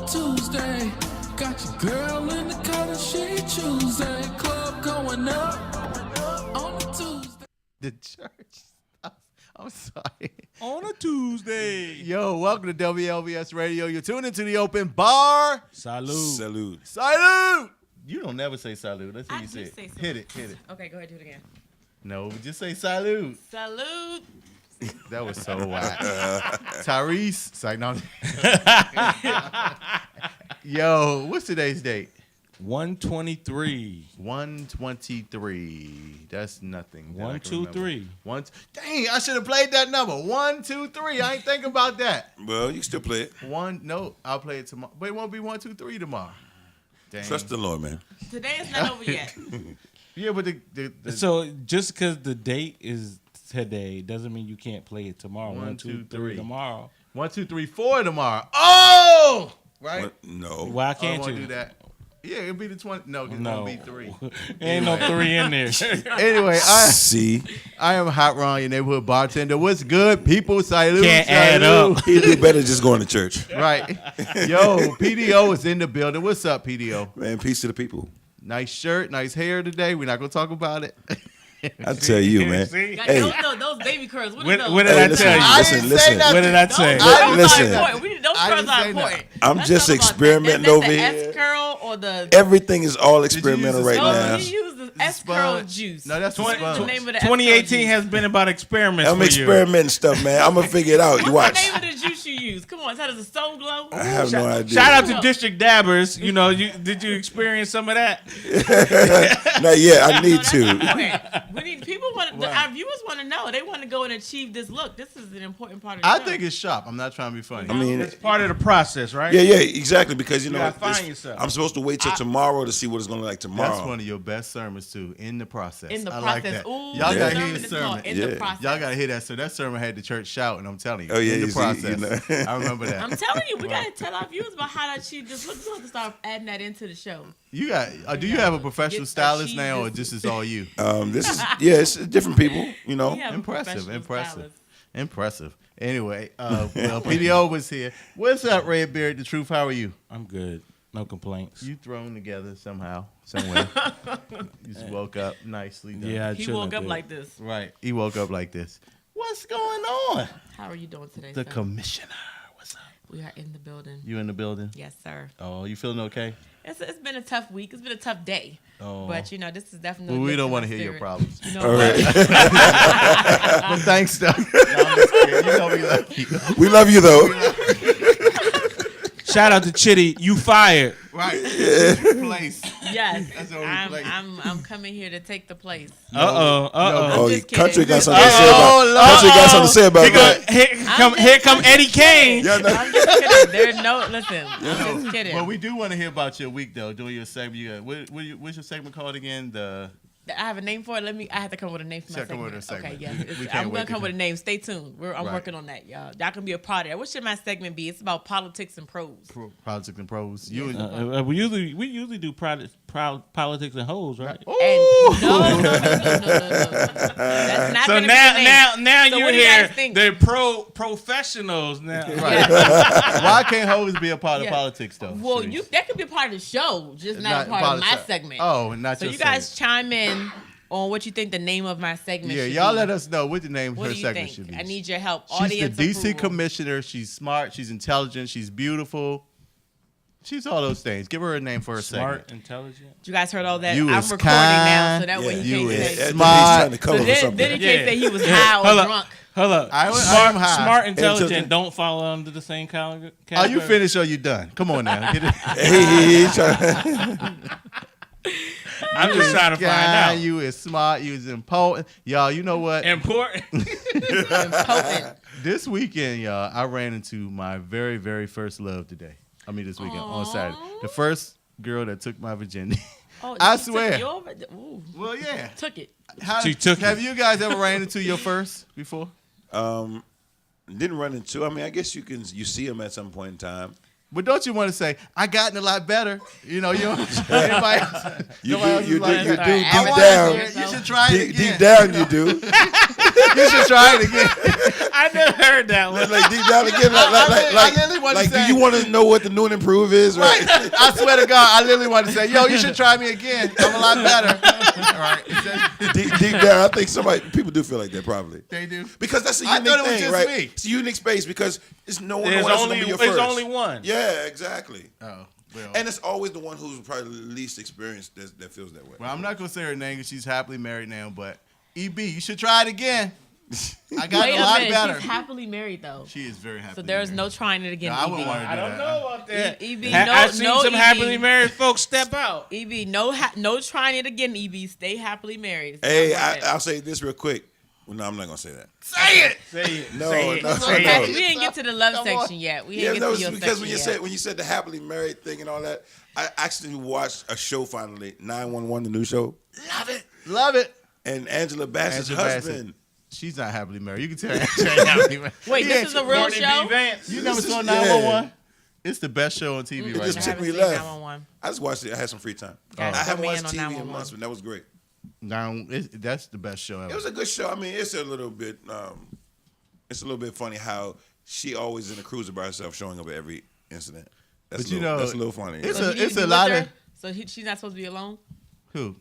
a Tuesday. Got your girl in the color she Tuesday. Club going up on a Tuesday. The church. I'm sorry. On a Tuesday. Yo, welcome to WLVS Radio. You're tuned into the open bar. Salute. Salute. You don't never say salute. That's what I you do say. say salute. Hit it. Okay, go ahead, do it again. No, just say salute. Salute. That was so whack. Tyrese. It's like, no. Yo, what's today's date? 123. 123. That's nothing. 1, 2, 3. Dang, I should have played that number. 1, 2, 3. I ain't thinking about that. Well, you can still play it. No, I'll play it tomorrow. But it won't be 1, 2, 3 tomorrow. Dang. Trust the Lord, man. Today is not over yet. Yeah, but the So just because the date is today doesn't mean you can't play it tomorrow. 1, 2, 3 tomorrow. 1, 2, 3, 4 tomorrow. Oh, right. What? No. Why I can't won't you do that. Yeah, it'll be the 20. No, because No. it'll be 3. Ain't no 3 in there. Anyway, See, I am Hot Ron, your neighborhood bartender. What's good, people? Salute. Can't add up. he'd do better just going to church. Right. Yo, PDO is in the building. What's up, PDO? Man, peace to the people. Nice shirt, nice hair today. We're not going to talk about it. I tell you, man. See? Got Hey. those baby curls. What What, are what those? did I listen, tell you? I listen, didn't listen. say nothing. What did I say? Those Listen. are important. Those I curls didn't are say important. I'm Let's just talk about experimenting that. Is over that here. the S curl or the? Everything is all use experimental the right No, now. you use the S curl juice. No, that's the What is the sponge. name of the S curl 2018 juice? has been about experiments I'm for you. experimenting stuff, man. I'm gonna figure it out. You What's watch. the name of the juice you use? Come on, how does the soul glow? I have no idea. Shout out to District Dabbers. You know, did you experience some of that? Not yet. I need to. Okay. We need people want our viewers want to know. They want to go and achieve this look. This is an important part of the I show. think it's sharp. I'm not trying to be funny. I mean, It's part of the process, right? yeah, exactly. Because you know, gotta find it's- yourself. I'm supposed to wait till tomorrow to see what it's gonna look like tomorrow. That's one of your best sermons, too, in the process. in the I process. like that. Ooh, Y'all the got to hear sermon his is called sermon. In Yeah. the process. Y'all got to hear that. So that sermon had the church shouting, I'm telling you. Oh, yeah, in the you see, process. you know. I remember that. I'm telling you, we gotta tell our viewers about how to achieve this look. We have to start adding that into the show. You got? Do you have a professional Get stylist achieve now, or this. this is all you? This is it's different people. You know. We have a professional stylist. Impressive. Anyway, well, PDO was here. What's up, Redbeard? The Truth. How are you? I'm good. No complaints. You thrown together somehow, somewhere. You just woke up nicely. Done. Yeah, I He shouldn't woke have up did. like this. Right. He woke up like this. What's going on? How are you doing today, The sir? commissioner. What's up? We are in the building. You in the building? Yes, sir. Oh, you feeling okay? It's been a tough week. It's been a tough day. Oh. But, you know, this is definitely... Well, we lifting don't want to my hear your spirit. problems. You know All what? right. But thanks, though. No, I'm just kidding. You know we love you. We love you though. Shout out to Chitty. You fired. Right. Place. Yes. That's what we play. I'm coming here to take the place. Uh-oh. Oh, just country kidding. got something to say about. Lord. Country got something to say about that. Here come Eddie Kane. Yeah, no. I'm just kidding. There's no... Listen. I'm just kidding. Well, we do want to hear about your week, though. Doing your segment. You got, what's your segment called again? I have a name for it. I have to come with a name for my Come with segment. a segment. Okay, yes. We can't I'm wait gonna to come with a hear. name. Stay tuned. I'm Right. working on that, y'all. Y'all can be a part of that. What should my segment be? It's about politics and prose. Politics and Pros. Yes. You We usually do politics and hoes, right? And no. That's not So gonna be the name. now So you what do you hear guys think? they're professionals now. right. Why can't hoes be a part of Yeah. politics, though? Well, Sharice? that could be a part of the show, just not a part of my politics. segment. Oh, not So your you guys segment. chime in on what you think the name of my segment Yeah, should y'all be. let us know what the name of What her do you segment think? should be. I need your help. She's the Audience DC approval. commissioner. She's smart. She's intelligent. She's beautiful. She's all those things. Give her a name for her Smart, segment. intelligent. You guys heard all that? You I'm is recording now, kind. so that way he You can't is say. He's smart. trying to cover So for then something. he can't say he was high or Hold up. drunk. Hold up. I am Smart, high. smart, intelligent. Intelligent. Don't fall under the same category. Are you finished or you done? Come on now. Get it. He trying. I'm just trying to find Guy, out. You is smart. You is important. Y'all, you know what? Important. Potent. This weekend, y'all, I ran into my very, very first love today. I mean, this weekend on Saturday. The first girl that took my virginity. Oh, I you took swear. your- ooh, Well, yeah. took it. She took have it. you guys ever ran into your first before? Didn't run into. I mean, I guess you see him at some point in time. But don't you want to say, I gotten a lot better? You know, you everybody else, You nobody else do. You is do. like You do. that. Start Deep advertising down. yourself. You should try it Deep again. down, you do. You should try it again. I never heard that one. Like deep down again, I literally want to like, say, do you want to know what the new and improve is? Right. I swear to God, I literally want to say, yo, you should try me again. I'm a lot better. All right. Deep down, I think people do feel like that probably. They do. Because that's a I unique thought it was thing, just right? me. It's a unique space because it's no one There's else is only, gonna be your there's first. only one. Yeah, exactly. Oh, well. And it's always the one who's probably least experienced that feels that way. Well, I'm not going to say her name because she's happily married now, but EB, you should try it again. I got Wait a a lot minute. better. She's happily married though. She is very happy. So there's no trying it again. No, I wouldn't EB. want to do I don't that. know about that. EB, I've seen some EB. happily married folks step out. EB, no trying it again. EB, stay happily married. It's Hey, not worth it. I'll say this real quick. Well, no, I'm not gonna say that. Say it. Say it. No, Say it. no, Say no. it. We didn't get to the love Come on. section yet. We Yeah, didn't no, get to your because section when you said the happily married thing and all that, I actually watched a show finally, 911, the new show, Love it. Love it. and Angela Bassett's Angela husband. Bassett. She's not happily married. You can tell she ain't happily married. Wait, He this ain't- is a real Courtney B. show? Vance. You never This saw is- 911? It's the best show on TV It right just now. I took haven't me seen left. 911. I just watched it. I had some free time. Guys, I haven't put me watched in on TV in 911. months, but that was great. That's the best show ever. It was a good show. I mean, it's a little bit funny how she always in a cruiser by herself, showing up at every incident. That's But you know, that's a little funny. it's So a- he needs to be a lot with of- her? So she's not supposed to be alone? Who?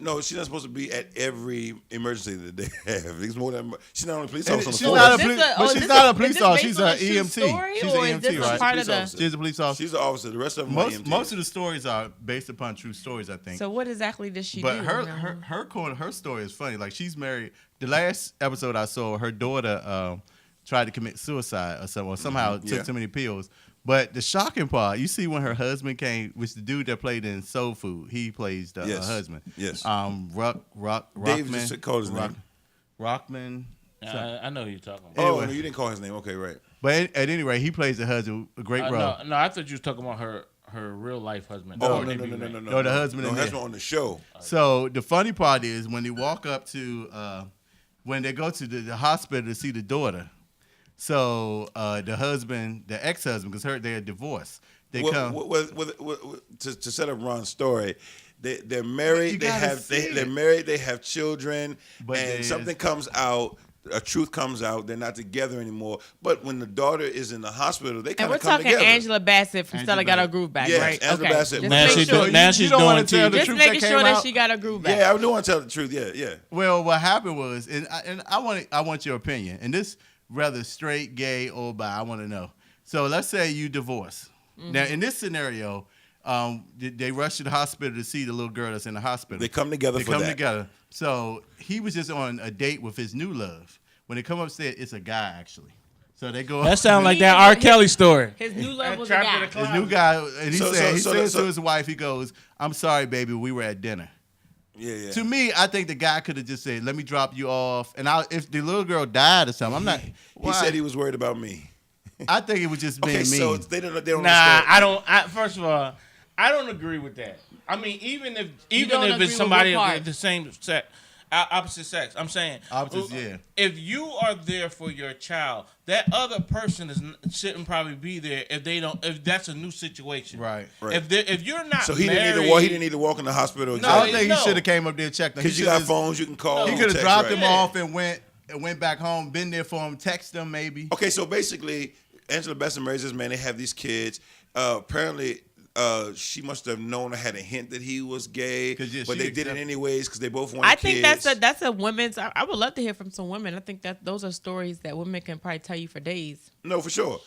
No, she's not supposed to be at every emergency that they have. It's more than she's not only a police And officer on the she's force. not a Is this police, a- but oh, is she's this not a- a police is this officer. based She's on an a true EMT. story, She's or an is EMT, this a right? part of the- Police She's a police officer. She's the officer. The rest of them are EMTs. Most of the stories are based upon true stories, I think. So what exactly does she But do? her story is funny. Like, she's married. The last episode I saw, her daughter tried to commit suicide or something, or somehow Yeah. took too many pills. But the shocking part, you see when her husband came, which the dude that played in Soul Food, he plays the Yes. husband. Yes. Rockman. Dave just called his name. Rockman. I know who you're talking about. Oh, Anyway. no, you didn't call his name. Okay, right. But at any rate, he plays the husband, a great role. No, I thought you was talking about her real life husband. Oh, Courtney no, B. no, no, Vance. no, no. No, the husband No, in husband there. on the show. So the funny part is when they walk up to when they go to the hospital to see the daughter. So the husband, the ex-husband, because they're divorced. They come. To set up Ron's story, they're married. You They gotta have see they're it. married. They have children, But and there's- something comes out. A truth comes out. They're not together anymore. But when the daughter is in the hospital, they And kind we're of come talking together. Angela Bassett from Angela Stella Got Her Bassett. Groove Back, Yes, right? Angela okay. Bassett. Just Now make she's sure. doing- now you she's don't doing wanna tell the TV. Just truth making that sure came that out? she got her groove back. Yeah, I do want to tell the truth. Yeah. Well, what happened was, and I want your opinion, and this whether straight, gay, or bi, I want to know. So let's say you divorce. Now, in this scenario, they rush to the hospital to see the little girl that's in the hospital. They come together They for come that. together. So he was just on a date with his new love. When they come upstairs, it's a guy actually. So they go. That sounds like He- that R. Kelly story. His new love was a Trapped in guy. a closet. his new guy, and he So- says so- to so- his wife, he goes, "I'm sorry, baby, we were at dinner." Yeah. To me, I think the guy could have just said, "Let me drop you off," and if the little girl died or something, I'm not. He said he was worried about me. I think it was just being Okay, mean. so they don't Nah, understand. I don't. First of all, I don't agree with that. I mean, even if don't agree it's with somebody what part? of the same sex, opposite sex, I'm saying Opposites, yeah. If you are there for your child, that other person shouldn't probably be there if they don't. If that's a new situation, Right. Right. If you're not, So he married, didn't need to walk. He didn't need to walk in the hospital. I Exactly. don't think No. he should have came up there and checked him. Because you got phones, you can call. He and could have text, dropped right? him off and went back home, been there for him, text him maybe. Okay, so basically, Angela Bassett marries this man. They have these kids. Apparently, she must have known or had a hint that he was gay, 'Cause, yeah, but she they did it accepted- anyways because they both wanted I think kids. that's a women's. I would love to hear from some women. I think that those are stories that women can probably tell you for days. No, for sure.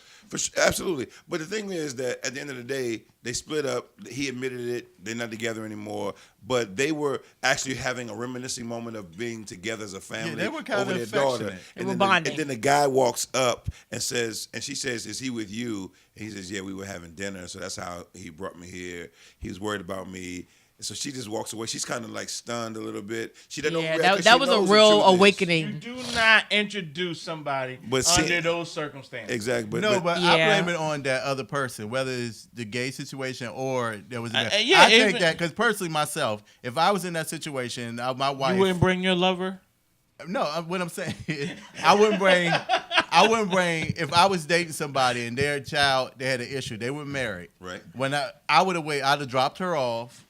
Absolutely. But the thing is that at the end of the day, they split up. He admitted it. They're not together anymore. But they were actually having a reminiscing moment of being together as a family they were kind over of their daughter. affectionate. They were And bonding. then the guy walks up and says, and she says, "Is he with you?" And he says, "Yeah, we were having dinner. So that's how he brought me here. He was worried about me." And so she just walks away. She's kind of like stunned a little bit. She doesn't Yeah, know. that was a real you awakening. do not introduce somebody But see- under those circumstances. Exactly. But Yeah. I blame it on that other person, whether it's the gay situation or there was. yeah, I think even- that because personally myself, if I was in that situation, my wife. You wouldn't bring your lover. No, what I'm saying, I wouldn't bring. If I was dating somebody and their child, they had an issue, they were married. Right. When I would have waited, I'd have dropped her off,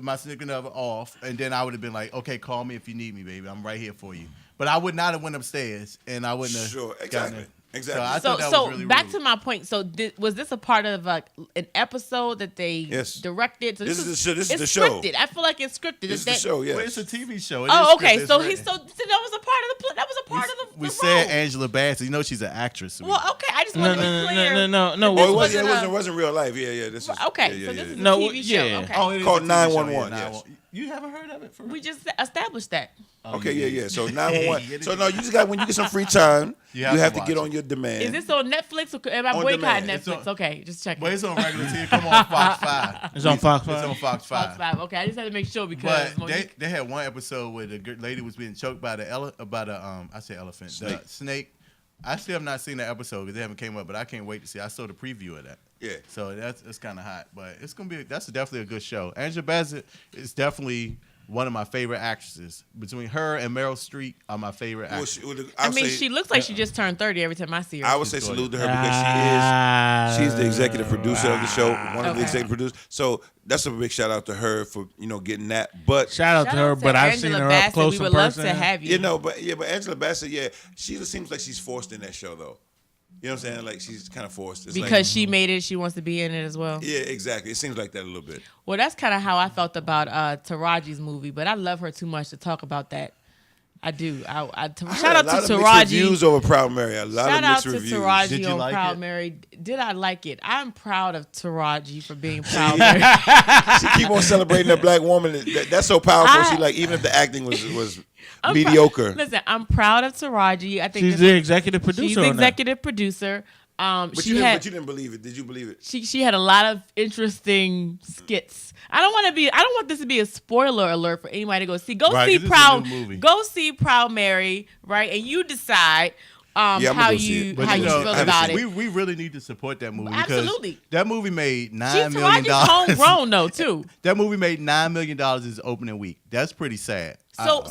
my significant other off, and then I would have been like, okay, call me if you need me, baby. I'm right here for you. But I would not have went upstairs, and I wouldn't have. Sure, gotten exactly. it. Exactly. So I So, thought that so was really back rude. to my point. So, was this a part of an episode that they Yes. directed? So This is was- the show- this is it's the show. Scripted. I feel like it's scripted. This Is is the that- show, yes. Well, it's a TV show. It Oh, is okay. scripted, So it's he's written. so that was a part of the that was a part of the. We the said role. Angela Bassett. You know she's an actress. Well, okay. I just No, want to be clear. no. Oh, This it wasn't a- wasn't real life. Yeah. This is Okay, yeah, so yeah, this is yeah. a No, TV show. yeah. Okay. Oh, it is Called a TV show, 911, yeah, yes. You haven't heard of it? For real? We just established that. Okay, yeah. So Get 911. it So no, you just got when you get some free time, You you have have to to get watch on your demand. Is this on Netflix or am I On boycotting demand. It's Netflix? on- Okay, just checking. Well, it's on regular TV. Come on, Fox 5. It's on Fox It's 5. on Fox 5. Fox 5. Okay, I just had to make sure because But they had one episode where the lady was being choked by the elephant, the snake. I still have not seen that episode because they haven't came up, but I can't wait to see. I saw the preview of that. Yeah. So it's kind of hot, but that's definitely a good show. Angela Bassett is definitely one of my favorite actresses. Between her and Meryl Streep are my favorite Well, actresses. I mean, she looks like she just turned 30 every time I see her. I would say She's salute to her Ah. because she's the executive producer of the show, one of the Okay. executive producers. So that's a big shout out to her for getting that. But Shout out to her, but I've seen her up close We in would love person. to have you. but Angela Bassett, she seems like she's forced in that show though. You know what I'm saying? Like she's kind of forced. It's because like, she made it, she wants to be in it as well. yeah, exactly. It seems like that a little bit. Well, that's kind of how I felt about Taraji's movie, but I love her too much to talk about that. I do. Shout out to A lot of mixed Taraji. reviews over Proud Mary. A lot Shout of out mixed to reviews. Taraji Did you on like Proud it? Mary. Did I like it? I'm proud of Taraji for being Proud Mary. She keep on celebrating that black woman. That's so powerful. She like even if the acting was mediocre. Listen, I'm proud of Taraji. I think She's the executive producer. she's the on that. executive producer. But She had you didn't believe it. Did you believe it? she had a lot of interesting skits. I don't want this to be a spoiler alert for anybody to go see. Go Right, see 'cause it's a Proud. new movie. Go see Proud Mary, right? And you decide I'm gonna how go see you it. But how you know, feel I haven't about seen it. We really need to support that movie Absolutely. because that movie made She's $9 million. Taraji's homegrown though too. That movie made $9 million its opening week. That's pretty sad. So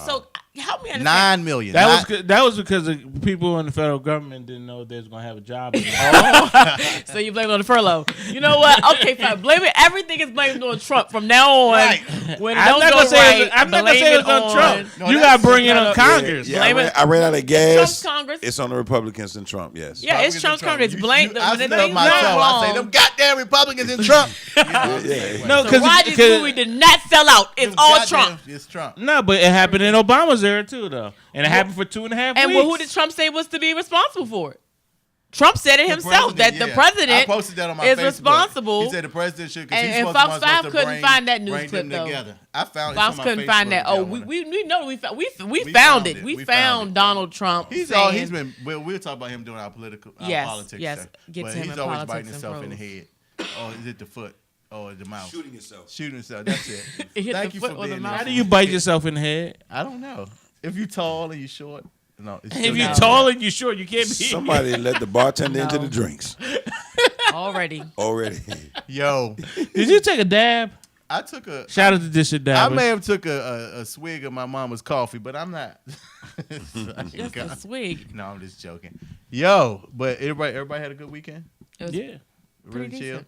help me understand. $9 million. That was because the people in the federal government didn't know they was gonna have a job. anymore. So you blame it on the furlough. You know what? Okay, fine. Blame it. Everything is blamed on Trump from now on. Right. When it I'm don't not go gonna say right, it's, I'm not gonna blame say it's it on Trump. No, You that's- gotta bring it no, on no. Congress. Yeah, Blame it. I ran out of Trump's gas. Congress. It's on the Republicans and Trump. Yes. Yeah, it's Trump's Congress. Blame I when the stub things my go toe. I say wrong. them goddamn Republicans and Trump. Yeah. No, Taraji's movie did not sell out. It's all Trump. It's Trump. no, but it happened in Obama's era too, though, and it happened for 2.5 And weeks. who did Trump say was to be responsible for it? Trump said it himself that the yeah. president I posted that on my is Facebook. responsible. He said the president should. And Fox 5 couldn't find that news clip, though. Together. I found Fox it. couldn't find that. Oh, we know we found it. We found it. Donald Trump. He's saying, been. We'll talk about him doing our politics. Yes, get but to him he's in always politics biting and himself in the prose. head. Or is it the foot? Or the mouth? Shooting yourself. Shooting himself. That's it. It hit Thank the you foot for or the being mouth? there. How do you bite yourself in the head? I don't know. If you tall and you short, no. It's If still you're not. tall and you're short, you can't be. Somebody let the bartender into the drinks already. already. Yo, Did you take a dab? I took a. Shout out to Dish and I Dab. may have took a swig of my mama's coffee, but I'm not. Just a swig. No, I'm just joking. Yo, but everybody had a good weekend. It was Yeah. Really pretty chill. decent.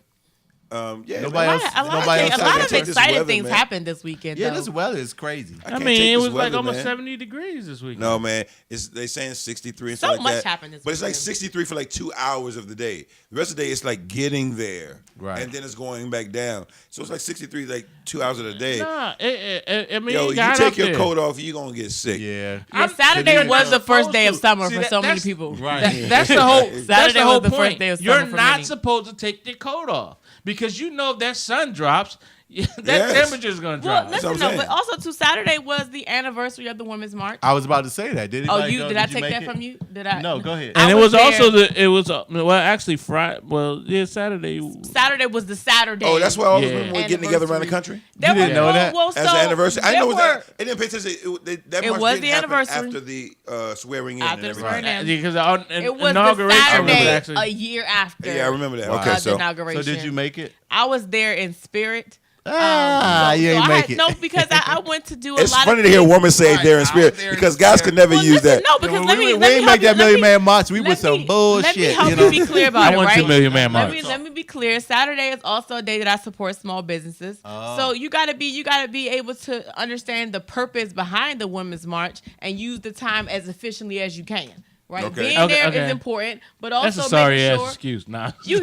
Yeah. Nobody A else. lot Nobody else. of had check this exciting weather, things man. happened this weekend. Yeah, though. this weather is crazy. I I can't mean, take it this was like weather, almost man. 70 degrees this week. No, man. They saying 63 and So stuff like much that. happened this But it's like weekend. 63 for like 2 hours of the day. The rest of the day, it's like getting there. Right. And then it's going back down. So it's like 63, like 2 hours of the day. Nah, I mean, Yo, it you got take up your there. coat off, you're going to get sick. Yeah. Yeah, Saturday You're was not the first day of supposed summer to. for See, so many that's- people. Right. That's the whole. That's Saturday the whole was the first point. day of You're summer for not many. supposed to take your coat off because you know if that sun drops, that Yes. temperature is going to Well, drop. That's what listen, I'm no, but saying. also too, Saturday was the anniversary of the Women's March. I was about to say that. Did Oh, anybody you go? did I you take make that it? from you? Did I? No, go ahead. and I it was was also there. it was well actually Friday. Well, yeah, Saturday. Saturday was the Saturday. Oh, that's why all those Yeah. women were getting together around the Anniversary. country? There You didn't know that? Well, As so an anniversary. I there know what were- that. It didn't pay attention. That It march was didn't the happen anniversary. after the swearing in After and the everything. swearing in. Because the It was the inauguration was Saturday actually a year after. Yeah, I remember that. Wow. Okay, the so inauguration. So did you make it? I was there in spirit. You ain't make it. No, because I went to do a It's lot funny of to hear a things. woman say it there in Right, spirit out there because in guys spirit. could never Well, use listen, that. no, because we let me ain't help make you- that Million Man March. We let was some me- bullshit. Let me help you know? you be clear about I it, went right? to Million Man March. Let me be clear. Saturday is also a day that I support small businesses. Oh. So you gotta be able to understand the purpose behind the Women's March and use the time as efficiently as you can. Right, Okay. being Okay, there is okay. important, but That's also a sorry making ass sure excuse. Nah. you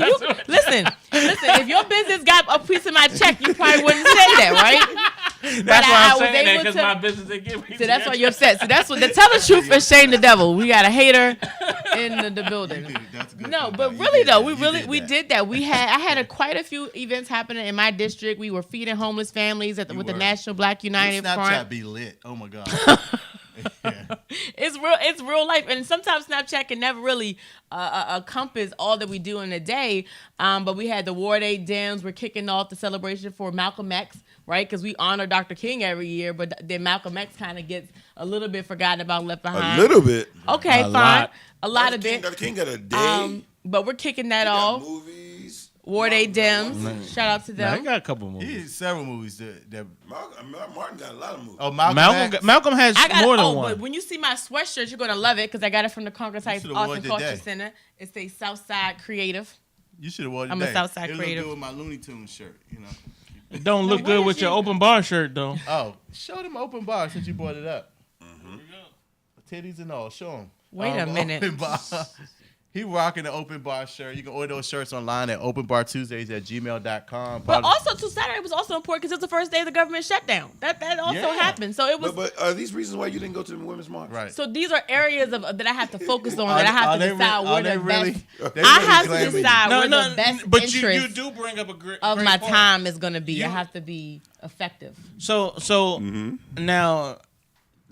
listen. If your business got a piece of my check, you probably wouldn't say that, right? That's why I'm was saying that able because to- my business didn't give me. So that's why you're upset. So that's what the tell the truth and shame the devil. We got a hater in the building. That's a good No, point, but though. You really did though, that. we did that. I had quite a few events happening in my district. We were feeding homeless families with the were. National Black Your United Snapchat Front. be lit. Oh my god. It's real life, and sometimes Snapchat can never really encompass all that we do in a day. But we had the Ward 8 Dems. We're kicking off the celebration for Malcolm X, right? Because we honor Dr. King every year, but then Malcolm X kind of gets a little bit forgotten about, left behind. A little bit. Okay, A fine. lot. A lot Dr. of King, it. Dr. King got a day. But we're kicking that He got off. movies. Ward 8 Dems. Shout out to Nah, them. he got a couple He movies. did several movies that Martin got a lot of movies. oh Malcolm X. Malcolm has I got more than but one. when you see my sweatshirt, you're gonna love it because I got it from the Congress Heights should've Arts wore and it Culture today. Center. It says Southside Creative. You should have worn it I'm a today. Southside It creative. look good with my Looney Tunes shirt, you know. It don't look what good is with your you- open bar shirt though. Oh, show them open bar since you brought it up. Titties and all, show them. Wait a minute. Open bar. He rocking the open bar shirt. You can order those shirts online at openbartuesdays@gmail.com. But also, too, Saturday was also important because it's the first day of the government shutdown. That also Yeah. happened. So it was. But are these reasons why you didn't go to the Women's March? Right. So these are areas that I have to focus on. That I have to decide where the best. They I really have to claiming you. decide where the best but you interest do bring up a great of great my point. time is going to be. I You- have to be effective. So now,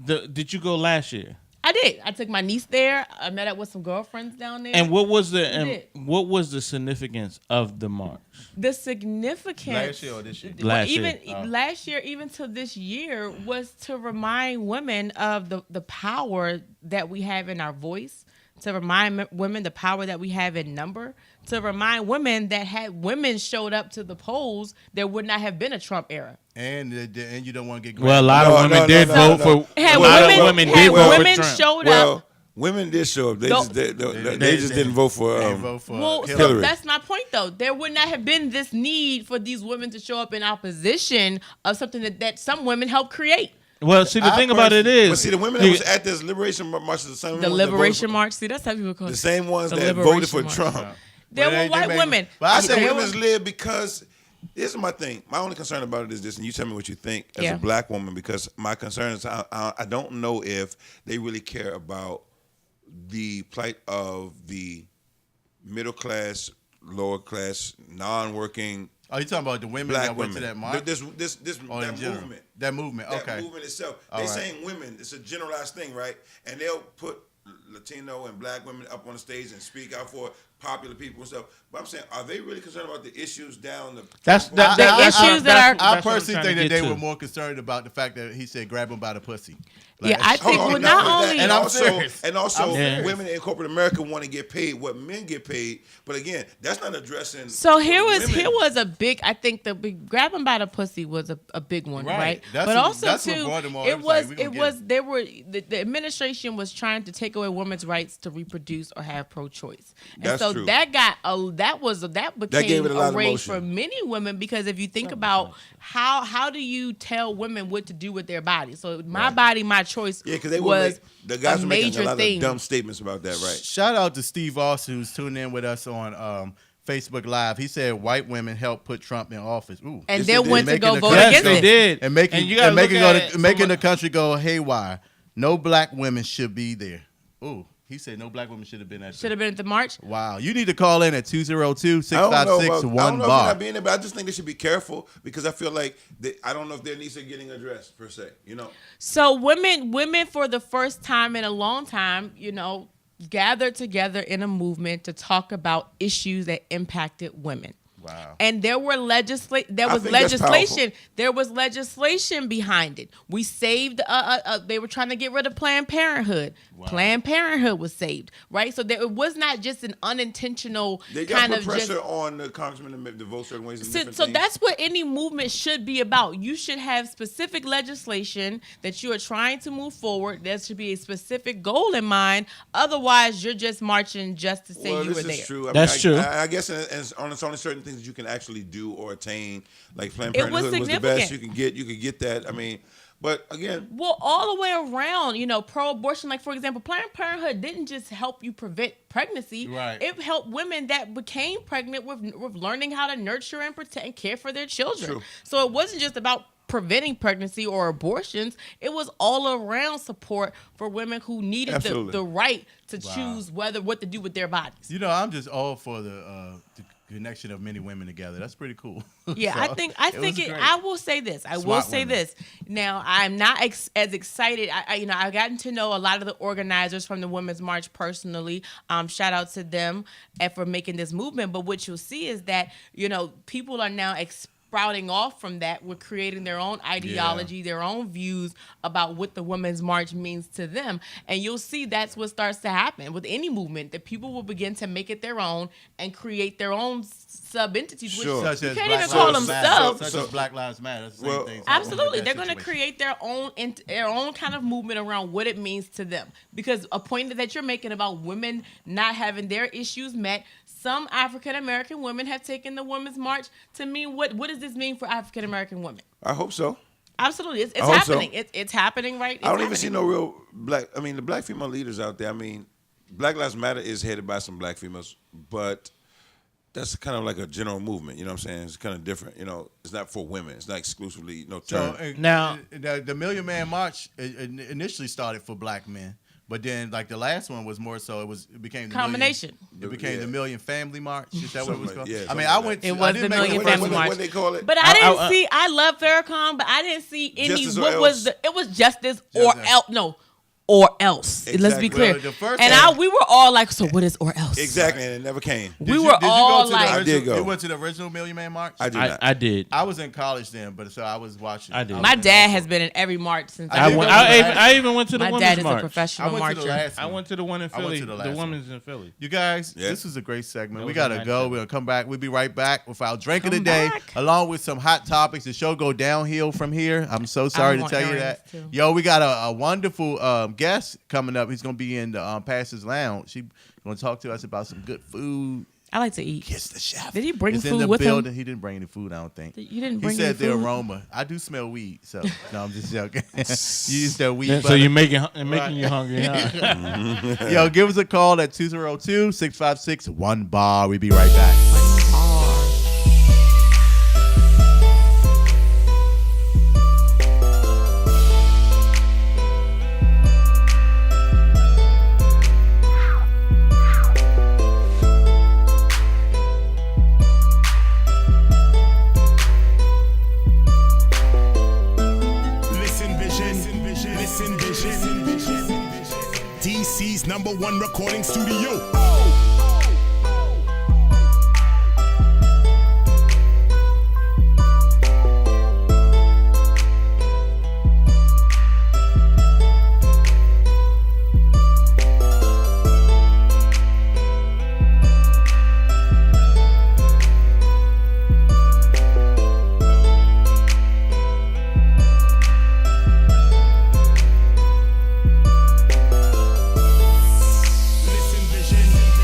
did you go last year? I did. I took my niece there. I met up with some girlfriends down there. And what was the did. what was the significance of the march? The significance Last year or this year? Last even year. last year, even to this year, was to remind women of the power that we have in our voice, to remind women the power that we have in number, to remind women that had women showed up to the polls, there would not have been a Trump era. And you don't want to get Well, a lot of No, women no, did no, vote no. for. Had A lot women, of women had did vote women for Trump. showed Well, up. women did show up. They Don't- just didn't vote for. They vote for Well, so Hillary. that's my point, though. There would not have been this need for these women to show up in opposition of something that some women helped create. Well, see, the I thing about it personally- is, But see, the women that was at this liberation march, the same The ones that voted Liberation for- March. See, that's how people call it. the same ones The that Liberation voted for March. Trump. There But were they white make- women. But I I say say There women's were- live because this is my thing. My only concern about it is this, and you tell me what you think as Yeah. a black woman, because my concern is I don't know if they really care about the plight of the middle class, lower class, non-working Oh, you talking about the women black that went women. to that march? This Or in that general? movement. That movement, That okay. movement itself. All They right. saying women. It's a generalized thing, right? And they'll put Latino and black women up on the stage and speak out for popular people and stuff. But I'm saying, are they really concerned about the issues down the? that's that, The that's- issues that that's- are- that's I what I'm personally trying think to that get they to. were more concerned about the fact that he said grab him by the pussy. Yeah, I think Hold well, on, not that- only And I'm serious. and also, I'm serious. women in corporate America want to get paid what men get paid. But again, that's not addressing. So here women. was a big. I think the big grab him by the pussy was a big one, Right. right? That's but what- also that's what too, brought them all. it It was like, was we gonna it get was him. there were the administration was trying to take away women's rights to reproduce or have pro-choice, and That's so true. that became gave it a lot of way motion. for many women because if you think about how do you tell women what to do with their bodies? So my body, my choice. Yeah, because they were was the guys a were making major a lot thing. of dumb statements about that, right? Shout out to Steve Austin who's tuning in with us on Facebook Live. He said white women helped put Trump in office. Ooh. And Yes, then they did. went to Making go the vote country Yes, against they it. did. And making And you gotta look at it from making a- the country go haywire. No black women should be there. Ooh, he said no black women should have been at Should have been at the march. Wow. You need to call in at 202-656-1 I don't know if they're bar. not being there, but I just think they should be careful because I feel like I don't know if their needs are getting addressed per se. You know, So women for the first time in a long time, gathered together in a movement to talk about issues that impacted women. Wow. And there were I think that's legislation. There was legislation behind it. We saved. They were trying to get rid of Planned Parenthood. Wow. Planned Parenthood was saved, right? So it was not just an unintentional They got kind put of pressure just. on the congressman to vote certain ways. And So, different so things. that's what any movement should be about. You should have specific legislation that you are trying to move forward. There should be a specific goal in mind. Otherwise, you're just marching just to say Well, you this were is there. true. I That's mean, true. I guess it's only certain things that you can actually do or attain. Like Planned It was Parenthood was the best significant. you can get. You could get that. I mean, but again, Well, all the way around, pro-abortion, like, for example, Planned Parenthood didn't just help you prevent pregnancy. Right. It helped women that became pregnant with learning how to nurture and protect and care for their children. True. So it wasn't just about preventing pregnancy or abortions. It was all around support for women who needed Absolutely. the right to choose what to do with their bodies. I'm just all for the connection of many women together. That's pretty cool. Yeah, So, I think was great. I will say this. I will Smart say women. this. Now, I'm not as excited. I've gotten to know a lot of the organizers from the Women's March personally. Shout out to them and for making this movement. But what you'll see is that, people are now sprouting off from that. We're creating their own ideology, their own views about what the Women's March means to them. And you'll see that's what starts to happen with any movement, that people will begin to make it their own and create their own sub-entities. Sure. Which Such you as can't Black even call Lives them Matter. subs. Such So- as Black Lives Matter. That's the Well, same thing. Absolutely, they're That going to situation. create their own kind of movement around what it means to them. Because a point that you're making about women not having their issues met, some African American women have taken the Women's March to mean what does this mean for African American women? I hope so. Absolutely, it's I hope so. happening. It's happening, right? It's I don't even see happening. no real black. I mean, the black female leaders out there. I mean, Black Lives Matter is headed by some black females, but that's kind of like a general movement. You know what I'm saying? It's kind of different. It's not for women. It's not exclusively So term. Now- the Million Man March initially started for black men, but then like the last one was more so it became the Combination. It became the Million Family March. Is that what it was Something called? like- yeah, I something mean, like I that. went. It I was didn't the make Million it- Family March. What they call it? But I didn't see. I love Farrakhan, but I didn't see any. Justice or What was else. it was justice or Justice. else? No, or else. Let's Exactly. be clear. Well, the first And time- we were all like, so what is or else? Exactly, and it never came. Did We you- were did you go all to the like- I did go. You went to the original Million Man March. I did not. I did. I was in college then, but so I was watching. I did. was My in- dad has been in every march since I I did went. go to the I last- even went to the my women's dad is a march. I professional went to the marcher. last I one. went to the one in I went Philly. to the The last women's in Philly. You guys, Yeah. this was a great segment. That We was gotta a nice go. segment. We'll come back. We'll be right back with our drink of the Come day, back. along with some hot topics. The show go downhill from here. I'm so sorry to want tell you earrings, that. too. Yo, we got a wonderful guest coming up. He's gonna be in the Pastor's Lounge. She's gonna talk to us about some good food. I like to eat. Kiss the chef. Did he bring It's in food the with him? building. He didn't bring any food, I don't think. You didn't He bring said any the food? aroma. I do smell weed, so no, I'm just joking. You use that weed. So butter. you're making you hungry, huh? Yo, give us a call at 202-656-1BAR. We'll be right back. Listen vision, listen vision. DC's #1 recording studio. Listen vision.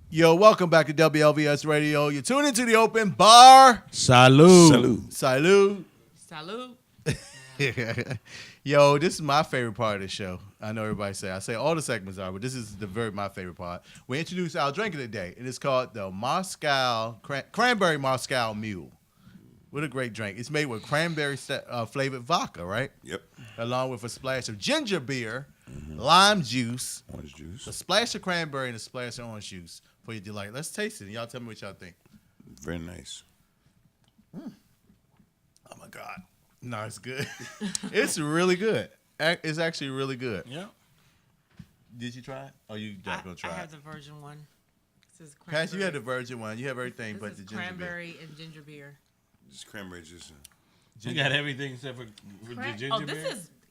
Yo, welcome back to WLVS Radio. You're tuned into the open bar. Salud. Salud. Salud. Yo, this is my favorite part of the show. I know everybody say, I say all the segments are, but this is my favorite part. We introduce our drink of the day, and it's called the Moscow Cranberry Moscow Mule. What a great drink. It's made with cranberry flavored vodka, right? Yep. Along with a splash of ginger beer, lime juice, Orange juice. a splash of cranberry, and a splash of orange juice for your delight. Let's taste it, and y'all tell me what y'all think. Very nice. Oh, my God. No, it's good. It's really good. It's actually really good. Yeah. Did you try it? Oh, you not going to try I it? have the virgin one. This is Cass, you had the virgin one. You have everything this but is the ginger beer. cranberry and ginger beer. Just cranberry juice. You got everything except for the ginger Oh, beer.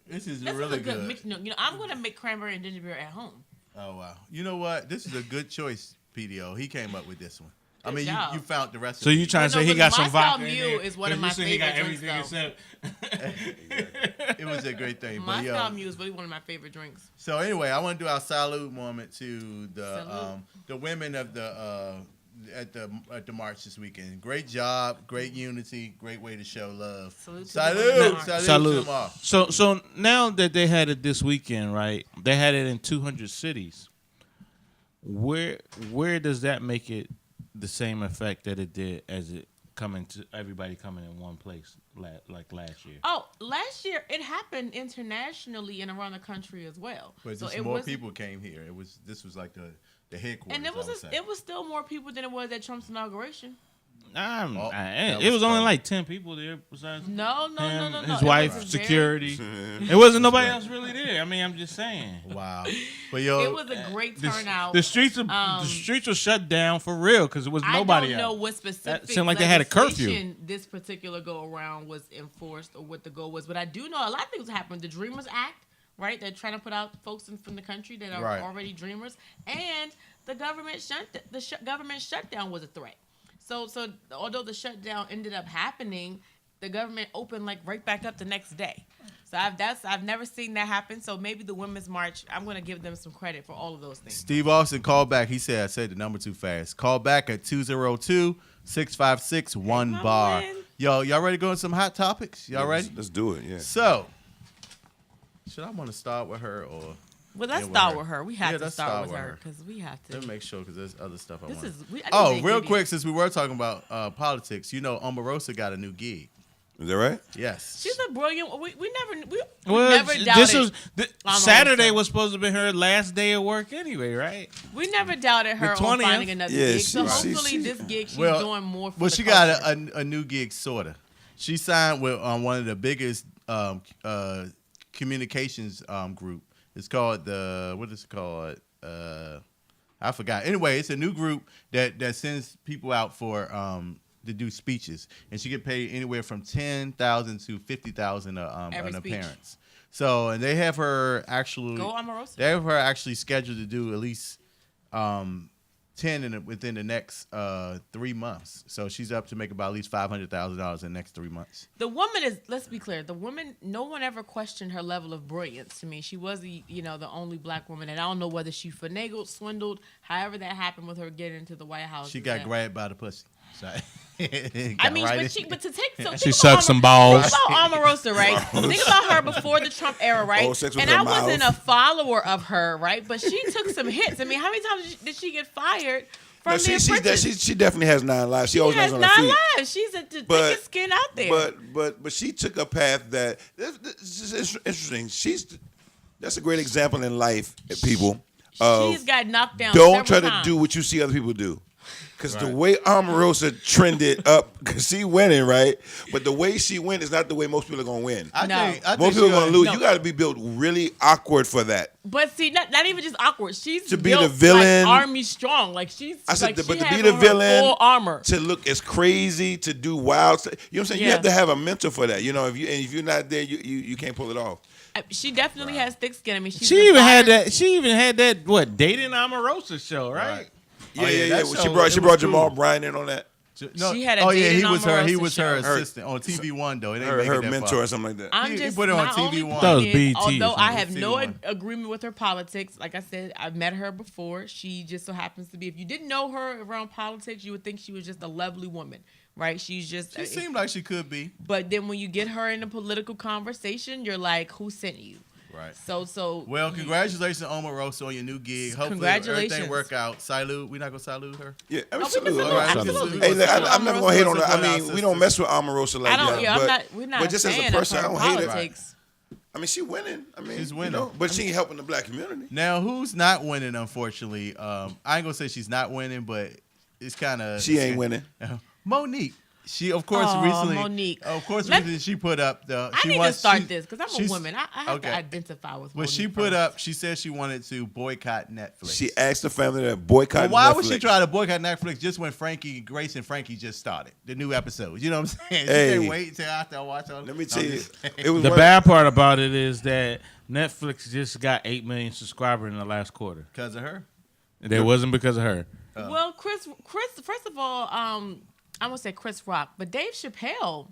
This is this really is a good good. mix. No, I'm gonna make cranberry and ginger beer at home. Oh, wow. You know what? This is a good choice, PDO. He came up with this one. I mean, job. you found the recipe. So you trying to say he got some Moscow vodka in Mule there? is one of 'Cause my you said he got favorite drinks, everything except. It was a great thing. But, Moscow Mule is really one of my favorite drinks. So anyway, I want to do our salute moment to Salute. the women of the at the march this weekend. Great job, great unity, great way to show love. Salute to Salute, the women of the march. salute, Salute. to them all. So now that they had it this weekend, right? They had it in 200 cities. Where does that make it the same effect that it did as it everybody coming in one place like last year. Oh, last year it happened internationally and around the country as well. But So just it more was, people came here. This was like the headquarters. and I would say. it was still more people than it was at Trump's inauguration. It was only like 10 people there besides No. his It wife, was a security. It wasn't nobody else really there. I mean, I'm just saying. Wow. But yo, It was a great turnout. The streets were shut down for real because it was nobody I don't know out. what specific Seemed like they had a curfew. legislation this particular go around was enforced or what the goal was, but I do know a lot of things happened. The Dreamers Act, right? They're trying to put out folks from the country that are already dreamers, and the government government shutdown was a threat. So although the shutdown ended up happening, the government opened like right back up the next day. So I've never seen that happen. So maybe the Women's March, I'm going to give them some credit for all of those things. Steve Austin called back. He said, I said the number too fast. Call back at 202-656-1BAR. Yo, y'all ready to go into some hot topics? Y'all ready? Let's do it, yeah. So, should I want to start with her or? Well, let's start with her. We have to let's start with her because we have to. Let me make sure because there's other stuff I want. Real Quick, since we were talking about politics, you know, Omarosa got a new gig. Is that right? Yes. She's a brilliant. We never doubted. Saturday was supposed to be her last day of work anyway, right? We never doubted her on finding another gig. So hopefully this gig she's doing more for. Well, she got a new gig, sorta. She signed with one of the biggest communications group. It's called what is it called? I forgot. Anyway, it's a new group that sends people out for to do speeches, and she get paid anywhere from $10,000 to $50,000 an appearance. So, and they have her actually scheduled to do at least 10 within the next 3 months. So she's up to make about at least $500,000 in the next 3 months. The woman is. Let's be clear. The woman. No one ever questioned her level of brilliance. To me, she was the only black woman, and I don't know whether she finagled, swindled, however that happened with her getting into the White House. She got grabbed by the pussy. She sucked some balls. Think about Omarosa, right? Think about her before the Trump era, right? And I wasn't a follower of her, right? But she took some hits. I mean, how many times did she get fired from the Apprentice? She definitely has 9 lives. She always has on her feet. 9 lives. She's the thickest skin out there. But she took a path that this is interesting. That's a great example in life, people. She's got knocked down. Don't try times. to do what you see other people do. Because the way Omarosa trended up, because she winning, right? But the way she win is not the way most people are going to win. I think most people are going to lose. No. You got to be built really awkward for that. But see, not even just awkward. She's to be built the villain, like army strong. Like she's. I said, like but she to be the villain, full armor, to look as crazy, to do wild stuff. You know what I'm saying? Yeah. You have to have a mentor for that. You know, if you're not there, you can't pull it off. She definitely has thick skin. I mean, she even had that what dating Omarosa show, right? Yeah. She brought Jamal Bryant in on that. No, she had a he was her assistant on TV One though. Her mentor or something like that. He put her on TV One. That was BT. Although I have no agreement with her politics, like I said, I've met her before. She just so happens to be. If you didn't know her around politics, you would think she was just a lovely woman, right? She seemed like she could be. But then when you get her in a political conversation, you're like, who sent you? Right. So. Well, congratulations, Omarosa, on your new gig. Hopefully everything work out. Salute. We're not gonna salute her. Yeah, salute. Absolutely. Hey, I'm never gonna hate on her. I mean, we don't mess with Omarosa like that. We're not. But just as a person, I don't hate her. I mean, she's winning. She's winning. But she ain't helping the black community. Now, who's not winning? Unfortunately, I ain't gonna say she's not winning, but it's kind of she ain't winning. Monique. She, of course, recently. Monique. Of course, recently she put up the. I need to start this because I'm a woman. I have to identify with. Well, she put up. She said she wanted to boycott Netflix. She asked the family to boycott. Why Netflix. would she try to boycott Netflix just when Grace and Frankie just started the new episodes? You know what I'm saying? Hey, she can't wait until after I watch all. Let me tell you, the bad part about it is that Netflix just got 8 million subscribers in the last quarter because of her. It wasn't because of her. Well, Chris. First of all, I won't say Chris Rock, but Dave Chappelle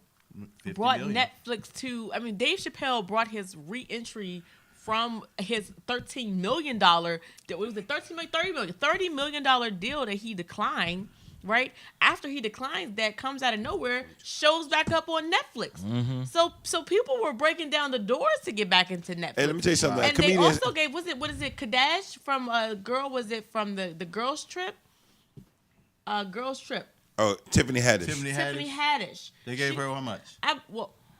brought Netflix to. I mean, Dave Chappelle brought his re-entry from his $13 million. What was it? $30 million deal that he declined. Right after he declines, that comes out of nowhere, shows back up on Netflix. Mm-hmm. So people were breaking down the doors to get back into Netflix. Hey, let me tell you something. And they also gave what is it? Kadash from Girl? Was it from the Girls Trip? Girls Trip. Oh, Tiffany Haddish. Tiffany Tiffany Haddish. Haddish. They gave her how much?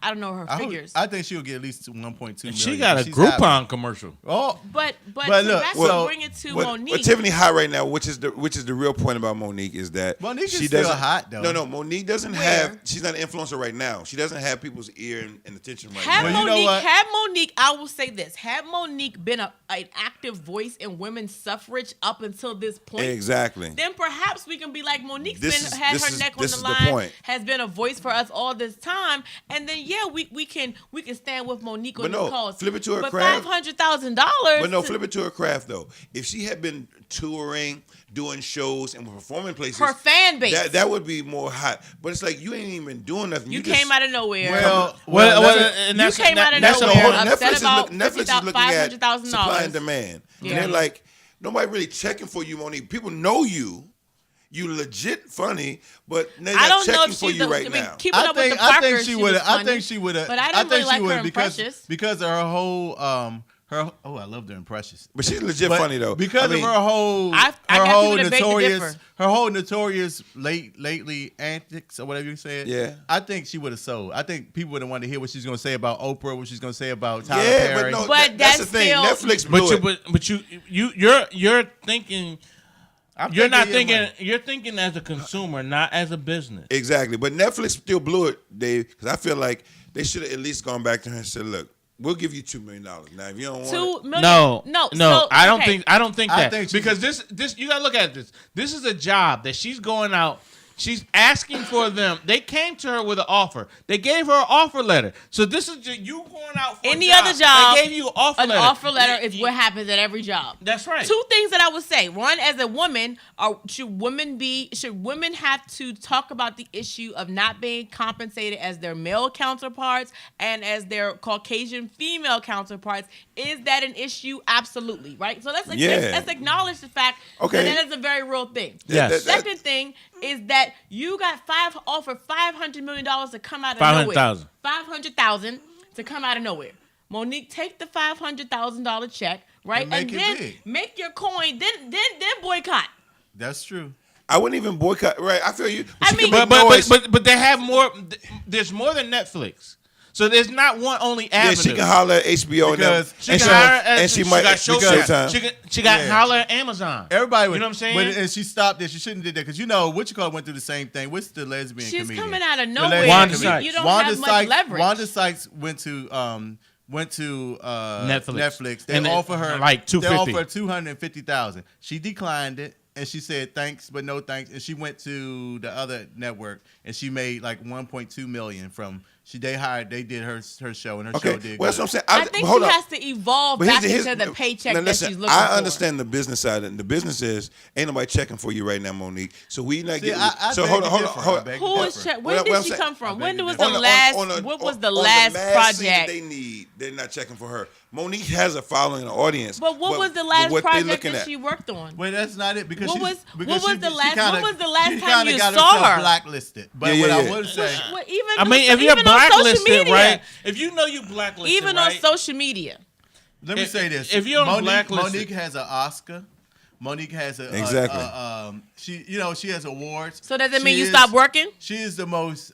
I don't know her figures. I think she'll get at least 1.2 million. She got a She's Groupon happy. commercial. Oh, but But to look, that's well, to bring it to What Monique. Tiffany hot right now, which is the real point about Monique is that Monique is she still doesn't- hot, though. No, Monique doesn't Where? have. She's not an influencer right now. She doesn't have people's ear and attention right Had now. Well, you know what? Monique, I will say this: had Monique been an active voice in women's suffrage up until this point, Exactly. then perhaps we can be like Monique's This is- had this her is- neck on this the is the line, point. has been a voice for us all this time, and then we can stand with Monique on But this no, cause. flip it to her but craft. $500,000. But no, flip it to her craft though. If she had been touring, doing shows, and performing places, Her fan base. that would be more hot. But it's like you ain't even doing nothing. You just- came out of nowhere. And you that's- came out of that's So the nowhere, hold whole- on, upset about Netflix is looking at $500,000. supply and demand. Yeah. And they're like, nobody really checking for you, Monique. People know you. You legit funny, but they're I not don't know checking if for she's you right now. keeping up with the Parkers. she would have. I funny, think she would have. But I didn't really like her in because Precious. because of her whole I loved her in Precious. But she's legit But funny though. because I mean, of her whole I her got whole people to beg to notorious differ. her whole notorious lately antics or whatever you say. Yeah. I think she would have sold. I think people would have wanted to hear what she's going to say about Oprah, what she's going to say about Tyler yeah, Perry. but no, But that's that's the thing. still- Netflix blew it. But you're thinking. You're thinking as a consumer, not as a business. Exactly. But Netflix still blew it, Dave, because I feel like they should have at least gone back to her and said, look, we'll give you $2 million. Now, if you don't want $2 it, million. No. So, I don't okay. think. I don't think I that think because this you gotta look at this. This is a job that she's going out. She's asking for them. They came to her with an offer. They gave her an offer letter. So this is just you going out for Any a job. other job, They gave you an offer letter. An offer letter is what happens at every job. That's right. Two things that I would say. One, as a woman, should women have to talk about the issue of not being compensated as their male counterparts and as their Caucasian female counterparts? Is that an issue? Absolutely, right? So let's acknowledge the fact Okay. that is a very real thing. Yes. Second thing is that you got offered $500 million to come out of nowhere. $500,000 to come out of nowhere. Monique, take the $500,000 check, right, And make it then big. make your coin. Then boycott. That's true. I wouldn't even boycott. Right, I feel you. I she mean- can make noise. But they have more. There's more than Netflix. So there's not one only yeah, avenue. she can holler at HBO Because She can hire and she might got Showtime. She got Yeah. holler at Amazon. Everybody would, You know what I'm saying? And she stopped there. She shouldn't have did that because what you call went through the same thing. What's the lesbian She's comedian? coming out of The nowhere. lesbian Wanda comedian. Sykes. You don't Wanda have much Sykes, leverage. Wanda Sykes went to Netflix. They And they- offered her like They $250,000. offered $250,000. She declined it. And she said thanks, but no thanks. And she went to the other network, and she made like $1.2 million from. They did her show, and her show Okay, did. well, that's good. what I'm saying. I think hold she on. has to evolve But back here's- into the paycheck now that listen, she's looking for. I understand the business side, and the business is ain't nobody checking for you right now, Monique. So we not See, getting. I so beg hold to on, hold on, differ. hold I on. beg to Who differ. is when What did I'm she saying- come from? I When beg was to the differ. last? On What was on the the last mass scene that project? they need? They're not checking for her. Monique has a following, an audience. But what was the last what they project looking that at? she worked on? Well, that's not it because What she's- was- because what was she- the she last- kinda- when was the last she time kinda you got saw herself her? blacklisted. But Yeah, what yeah, I yeah. would say, Well, even I mean, if you're even on social blacklisted, media, right? If you know you blacklisted, even right? on social media. let me if- say this: if you're on Monique blacklisted- has an Oscar. Monique has a Exactly. she has awards. So does it She mean you is- stop working? She is the most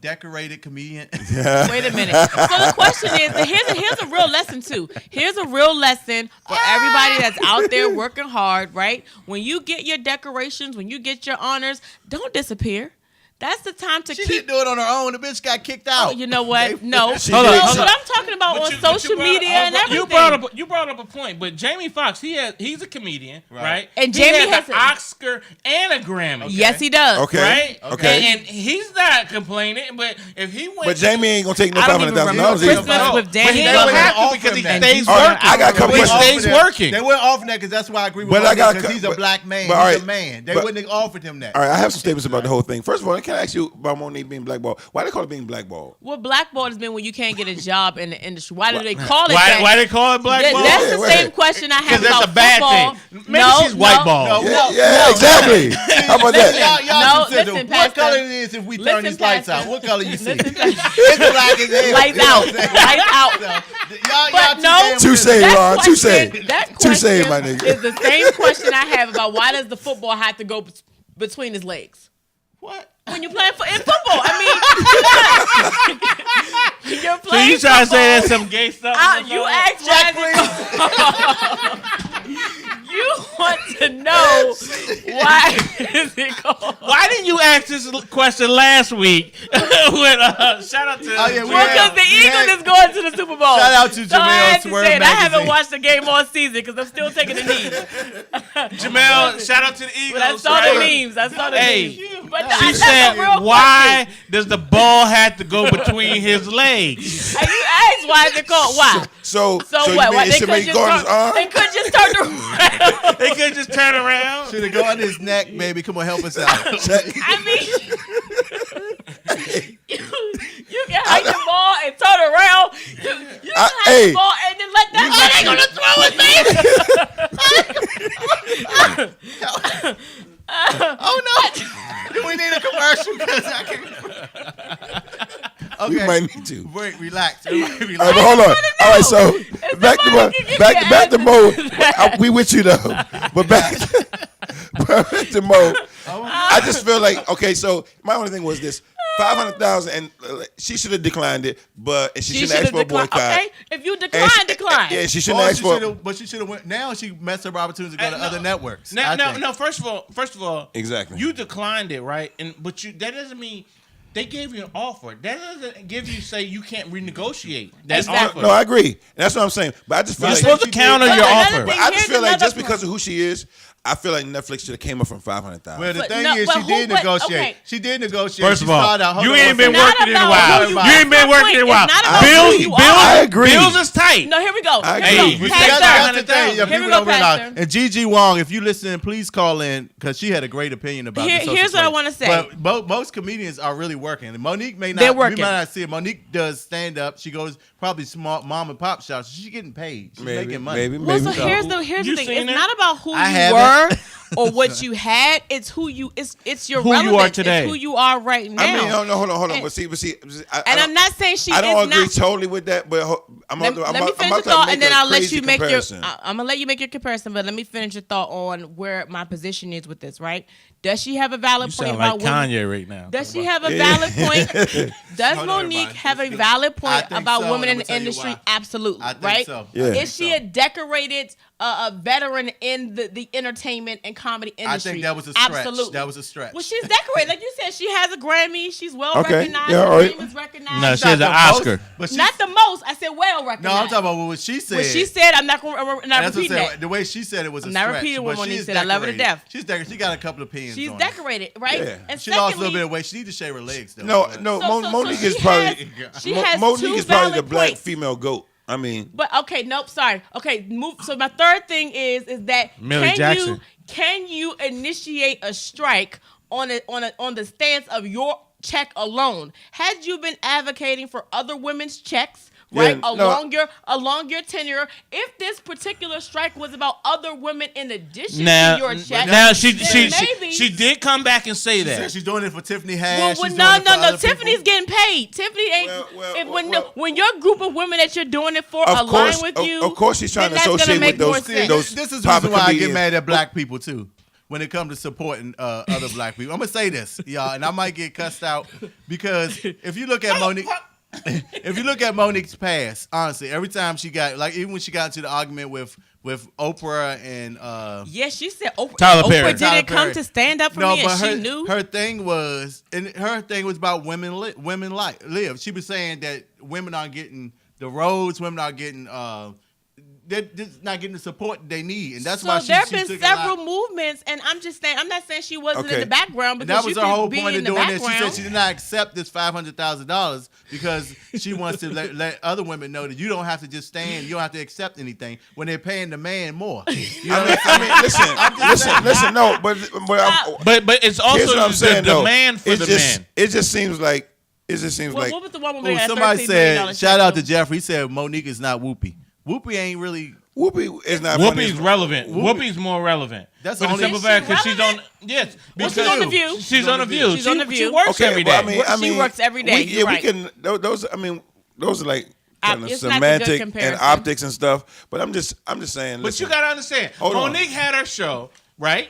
decorated comedian. Wait a minute. So the question is, here's a real lesson too. Here's a real lesson for everybody that's out there working hard, right? When you get your decorations, when you get your honors, don't disappear. That's the time to She keep. didn't do it on her own. The bitch got kicked out. Oh, you know what? No. She No, did. but I'm talking about But on you- but you social brought- media and everything. You brought up a point, but Jamie Foxx, he's a comedian, right? And he Jamie has has an a- Oscar and a Grammy. Yes, he does. Okay. Right? Okay. And he's not complaining, but if he went But Jamie ain't gonna take no I don't even $500,000 remember either. Christmas No, with but Danny. he They don't wouldn't have to offer because he him that. stays All right, working. I got a couple He questions. stays working. They wouldn't offer that because that's why I agree with But I got- because he's a but- black man. but all He's a right, man. They but- wouldn't have offered him that. All right, I have some statements about the whole thing. First of all, can I ask you about Monique being blackballed? Why they call it being blackballed? What blackball has been when you can't get a job in the industry. Why do they call it Why, that? why they call it black ball? That's the Wait. same question I have Because that's about a bad football. thing. Maybe she's white ball. No. Yeah, exactly. How about Listen, that? Y'all No, consider listen, what Pastor. color it is if we turn Listen, these lights out. Pastor. What color you see? Listen, It's black as hell. Lights You know out. what I'm saying? Lights out. So, y'all But too no. damn Touche, good. That Ron. question- Touche. That Touche, question my nigga. is the same question I have about why does the football have to go between his legs? What? When you're playing in football, I mean, you're So playing. you trying to say football. that's some gay stuff? You asked You want to know why is it called? Why didn't you ask this question last week? Shout out to Oh, yeah, Well, because the Eagles is going to the Super Bowl. Shout out to So I Jamel had to Swerve say it. I haven't Magazine. watched the game all season because I'm still taking the knees. Jamel. Shout out to the Eagles. But I saw right? the memes. I saw the Hey, memes. But she that's said, a real "Why does the ball have to go between his legs?" question. And you asked why is it called? Why? So So you what? mean Why it should make Gardner's arm? They could just turn around. They could just turn around. Should have gone on his neck, baby. Come on, help us out. I mean, you can hike the ball and turn around. You can hike hey. the ball and then let that. Oh no! Do we need a commercial? Because I can't. Okay. We might need to. Wait, relax. Everybody All relax. right, but hold on. All right, so back somebody can give to me back to an Mo. answer We with you though, but back to Mo. I just feel like okay. So my only thing was this: 500,000, and she should have declined it, and she shouldn't ask for a boycott. Okay, if you decline, decline. Yeah, she shouldn't ask for. But she should have went. Now she messed up opportunities to go to other networks. No, I no, think. no. First of all, Exactly. You declined it, right? But that doesn't mean they gave you an offer. That doesn't give you say you can't renegotiate that Exactly. offer. No, I agree. That's what I'm saying. But I just feel You're like supposed to counter But your another offer. thing- I just Here's feel like another just because of who she is, I feel like Netflix should have came up from 500,000. Well, the But thing no, is, but she who- did but- negotiate. okay. She did negotiate. First She of all, started out- hold you on, ain't been hold on. Not working in a about while. who You you ain't are. been working in a It's while. not about Bills, who you bills, are. I agree. Bills is tight. No, here we go. I Here we agree. go. Hey, That's Pastor. the thing. Yeah, Here we people go, don't realize. Pastor. And Gigi Wong, if you listen, please call in because she had a great opinion about Here- the social here's what I slave. wanna say. But most comedians are really working. And Monique may not. They're We working. might not see it. Monique does stand up. She goes probably small mom and pop shops. She's getting paid. She's making money. Maybe. Well, so here's the You thing. seen It's it? not about who I you haven't. were or what you had. It's who you. It's your Who you are relevance. today. It's who you are right now. I mean, no, hold on. And- But see, And I'm not saying she I don't is agree not. totally with that, but I'm Let about me finish your to thought, make and then a I'll let crazy you make comparison. I'm gonna let you make your comparison. But let me finish your thought on where my position is with this. Right? Does she have a valid You point sound about like women? Kanye right now. Does she have a valid point? Does Hold on, Monique everybody. have a valid I point think about so, women and in I'm the gonna tell you industry? why. Absolutely. I think right? so. Yeah. Is she a decorated a veteran in the entertainment and comedy industry? I think that was a stretch. Absolutely. That was a stretch. Well, she's decorated. Like you said, she has a Grammy. She's well Okay. recognized. Yeah, Her all right. name is recognized. No, She's she has not an the most, Oscar. but she's, Not the most. I said well recognized. No, I'm talking about what she said. What she said, I'm not going to That's what I'm repeat saying. that. The way she said it was a I'm not stretch. repeating what but Monique she is said. I love her to decorated. death. She's decorated. She got a couple of pins She's on decorated, right? Yeah. And She lost a little secondly- bit of weight. She needs to shave her legs, though. No, But- no. So Monique she is probably she has Monique two is probably the valid black points. female goat. I mean, But okay, nope, sorry. Okay, move. So my third thing is that Millie Jackson. can you initiate a strike on the stance of your check alone? Had you been advocating for other women's checks, right, Yeah, no. along your tenure, if this particular strike was about other women in addition Now, to your check, now then maybe she did come back and say She said that. she's doing it for Tiffany Well, Haddish. well, she's no. doing it for other Tiffany's people. getting paid. Tiffany ain't. When your group of women that you're doing it for Of align course, with you, of course, she's trying then to that's gonna associate make with those more sense. those This is the popular reason why I get comedians. mad at black people too. When it comes to supporting other black people, I'm gonna say this, y'all, and I might get cussed out because if you look at Monique, if you look at Monique's past, honestly, every time she got even when she got into the argument with Oprah and Yes, she said Oprah, Tyler Perry. Oprah Tyler didn't come Perry. to stand up for no, me, but and her she knew. her thing was about women live. She was saying that women aren't getting the roads, women are getting they're just not getting the support they need, and that's why so there have she been took a lot. several movements, and I'm just saying, I'm not saying she wasn't in Okay. the background And because that was you her could whole be point in of the doing this. background. She said she did not accept this $500,000 because she wants to let other women know that you don't have to just stand, you don't have to accept anything when they're paying the man more. You know what I'm saying? Listen. No, but But it's here's also what I'm the saying. though. demand for It the just- man. It just seems like What was the one Ooh, woman that had somebody $13 million said, shout out to check? Jeffrey. He said Monique is not Whoopi. Whoopi ain't really. Whoopi is not funny. Whoopi's relevant. Whoopi's more relevant. That's for the only- simple Is fact she because she's on. relevant? Yes, Well, she's because on The View. She's on the View. She's on The She View. works every day. well, She works every day. We, You're yeah, right. we can. Those are like kind of It's not a good semantic and comparison. optics and stuff. But I'm just saying. But listen, you gotta understand, Hold on. Monique had her show, right?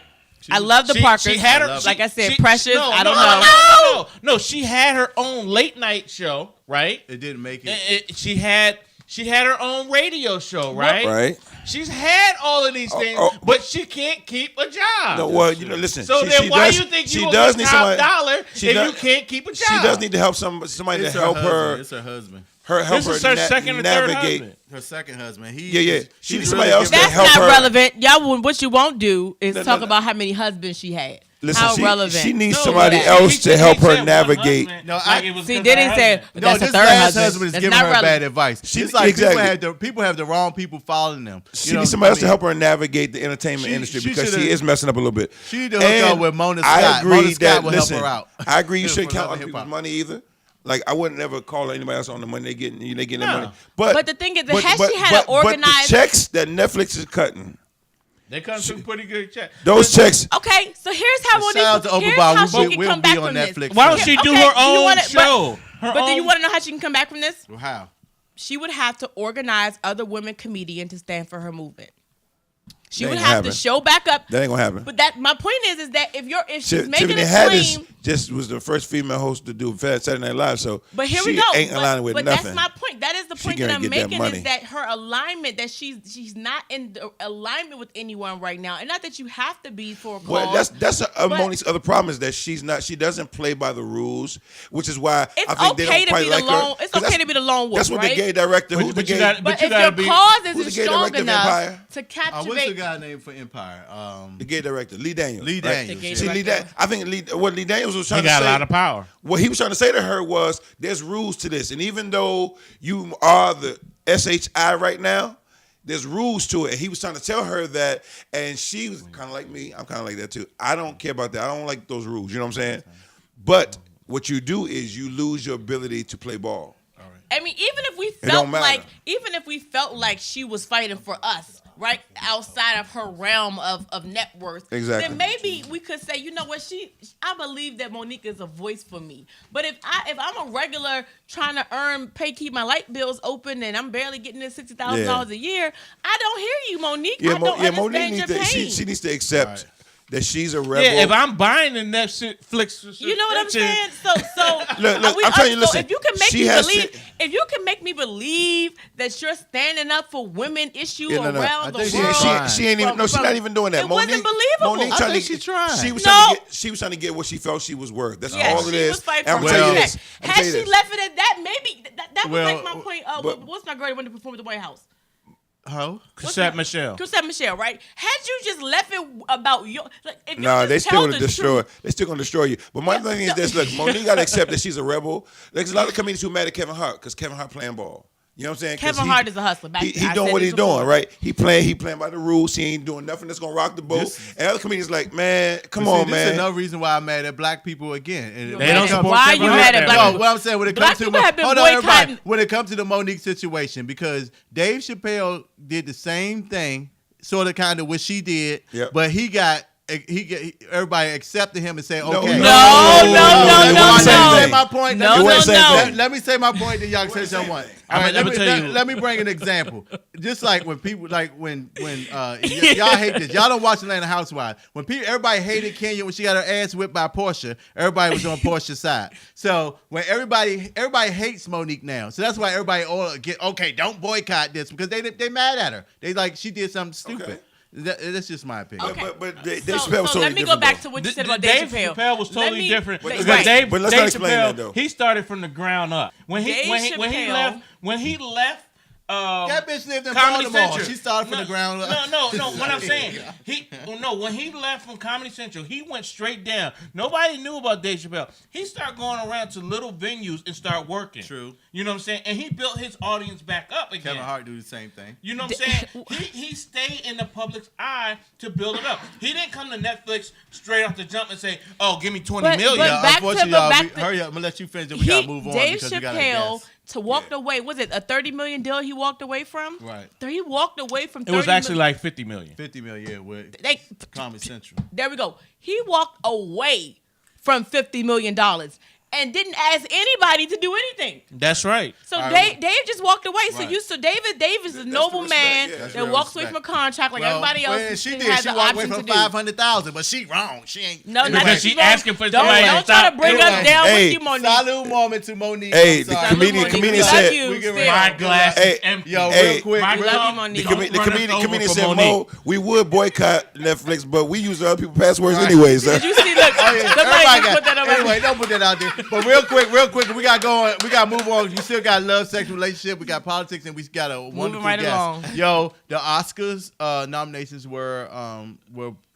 I love the Parkers. She had her, like I said, she- Precious. no, I don't no, know. No, she had her own late night show, right? It didn't make it. She had her own radio show, right? Right. She's had all of these things, but she can't keep a job. No, well, listen. So then why you think you will get top dollar if you can't keep a job? She does need to help somebody It's to help her. It's her husband. Help This her is her second or third navigate. husband. Her second husband. Yeah. She needs really somebody else giving- to That's help not her. relevant. Y'all, what you won't do is No, talk no. about how many husbands she had. Listen, how relevant. she needs No, somebody he- else he to help said her one navigate. husband, No, like it was See, 'cause they her didn't say husband. No, that's a this third last husband. husband is That's giving not her relevant. bad advice. She- It's like exactly. people have the wrong people following them. She needs somebody else to help her navigate the entertainment industry she because should've- she is messing up a little bit. She need to hook up with Mona I Scott. agree Mona Scott that will help listen, her out. I agree you For shouldn't count love other and people's hip-hop. money either. Like I would never call anybody else on the money they getting. They getting their No. money. But the thing is that had she had an But organized- the checks that Netflix is cutting, They come to pretty good check. those checks. Okay, so here's how Shout out to here's Oprah, how we'll she can be come back on from Netflix. this. Why don't she do her do you own wanna- show? But do you want to know how she can come back from this? Well, how? She would have to organize other women comedians to stand for her movement. She That would ain't have gonna to show back up. That ain't gonna happen. But that my point is that if she's making Tiffany a Haddish claim. just was the first female host to do Saturday Night Live. So But here she we go. ain't aligning with but nothing. that's my point. That is the She point that gonna I'm get that making money. is that her alignment, that she's not in the alignment with anyone right now, and not that you have to be for a cause. Well, that's but- Monique's other problem is that she's not. She doesn't play by the rules, which is why It's I think they okay don't to quite be the like lone. her. It's 'Cause okay to be the lone wolf, That's what right? the gay director. But- Who's the but you gay? got- But you if gotta your be- cause who's the isn't gay strong director of enough Empire? to What's the captivate, guy name for Empire? The gay director, Lee Daniels. Lee right? Daniels. The gay See, director. I think what Lee Daniels was trying He to got say. a lot of power. What he was trying to say to her was, there's rules to this, and even though you are the SHI right now, there's rules to it. And he was trying to tell her that, and she was kind of like me. I'm kind of like that too. I don't care about that. I don't like those rules. You know what I'm saying? But what you do is you lose your ability to play ball. I mean, even if we don't felt like she was fighting for us, right outside of her realm of net worth, Exactly. then maybe we could say, you know what, I believe that Monique is a voice for me. But if I'm a regular trying to keep my light bills open and I'm barely getting this $60,000 a year, I don't hear you, Monique. I don't understand Monique your needs pain. she needs to accept that she's a rebel. Yeah, if I'm buying the Netflix, You know what I'm saying? So Look, are we I'm telling you, so listen, if you can make she me has believe, to- if you can make me believe that you're standing up for women issue Yeah, no. around the I think world, She ain't even. No, she's not even doing that. It wasn't Monique, believable. Monique I trying think to, she tried. She was No. trying to get what she felt she was worth. That's yeah, all it she is. was fighting And I'm for gonna tell you her this. respect. I'm gonna Had tell she you this. left it at that, maybe that was Well, like my point. but- What's my girl that went to perform at the White House? How? Cassette Michelle. Chrisette Michelle, right? Had you just left it about your, like, if you No, just they tell still gonna the destroy. truth- They still gonna destroy you. But my thing is this: look, Monique gotta accept that she's a rebel. There's a lot of comedians who mad at Kevin Hart because Kevin Hart playing ball. You know what I'm saying? 'Cause Kevin Hart is a hustler. He I doing said what this he's doing, before. right? He playing by the rules. He ain't doing nothing that's gonna rock the boat. And other comedians like, man, come But see, on, this man. is another reason why I'm mad at black people again. And They don't support Why Kevin you Hart mad at that black way. No, people? what I'm saying when it Black comes to people have been hold on, everybody. boycotting- When it comes to the Monique situation, because Dave Chappelle did the same thing, sort of kind of what she did, Yep. but everybody accepted him and said, No, okay. No. Let me say my point. No, It wasn't the same thing. Let me say my point, then y'all can say something. All right, let me bring an example. Just like when people, like when y'all hate this. Y'all don't watch Atlanta Housewives. When everybody hated Kenya when she got her ass whipped by Portia, everybody was on Portia's side. So when everybody hates Monique now. So that's why everybody don't boycott this because they mad at her. They like she did something stupid. Okay. That's just my opinion. Okay. But Dave So Chappelle was totally let me go different, back though. to what you said about Dave Chappelle. was totally different. But- But right. Dave, But let's Dave not explain Chappelle, that, though. he started from the ground up. When he Chappelle- left. That bitch lived in Comedy Baltimore. Central. She started from the ground up. No. What I'm saying, when he left from Comedy Central, he went straight down. Nobody knew about Dave Chappelle. He started going around to little venues and start working. True. You know what I'm saying? And he built his audience back up again. Kevin Hart do the same thing. You know what I'm saying? He stayed in the public's eye to build it up. He didn't come to Netflix straight off the jump and say, "Oh, give me 20 million." but back to- Unfortunately, but y'all, back to- hurry up. I'm gonna let you finish. Then we gotta move on Dave because we gotta Chappelle guess. to walk away. Was it a $30 million deal he walked away from? Right. He walked away from. It was 30 actually million. like 50 million. 50 million, yeah, with They, Comedy Central. there we go. He walked away from $50 million. and didn't ask anybody to do anything. That's right. So Dave just walked away. Right. So David Davis is a That's noble the respect, man yeah. That's that real walks away respect. from a contract like everybody else. Well, she has did. She the walked away option from to do. 500,000, but she wrong. She ain't. No, not Because that she she's wrong. asking for Don't somebody to try to stop. bring us Anyway. down Hey, with you, Monique. Salute moment to Monique. Hey, I'm the sorry. comedian- Monique, comedian we said- love you We can still. My glass Hey, is empty. Yo, Hey, real quick. my real- love you, Monique. The, Don't the run us comedian, over comedian for said, Monique. Mo, we would boycott Netflix, but we use other people's passwords anyways. Did you see? Look, Oh, yeah. somebody Everybody just put that on. anyway, don't put that out there. But real quick, we got going. We got to move on. We still got love, sex, relationship. We got politics, and we got a wonderful right guest. along. Yo, the Oscars nominations were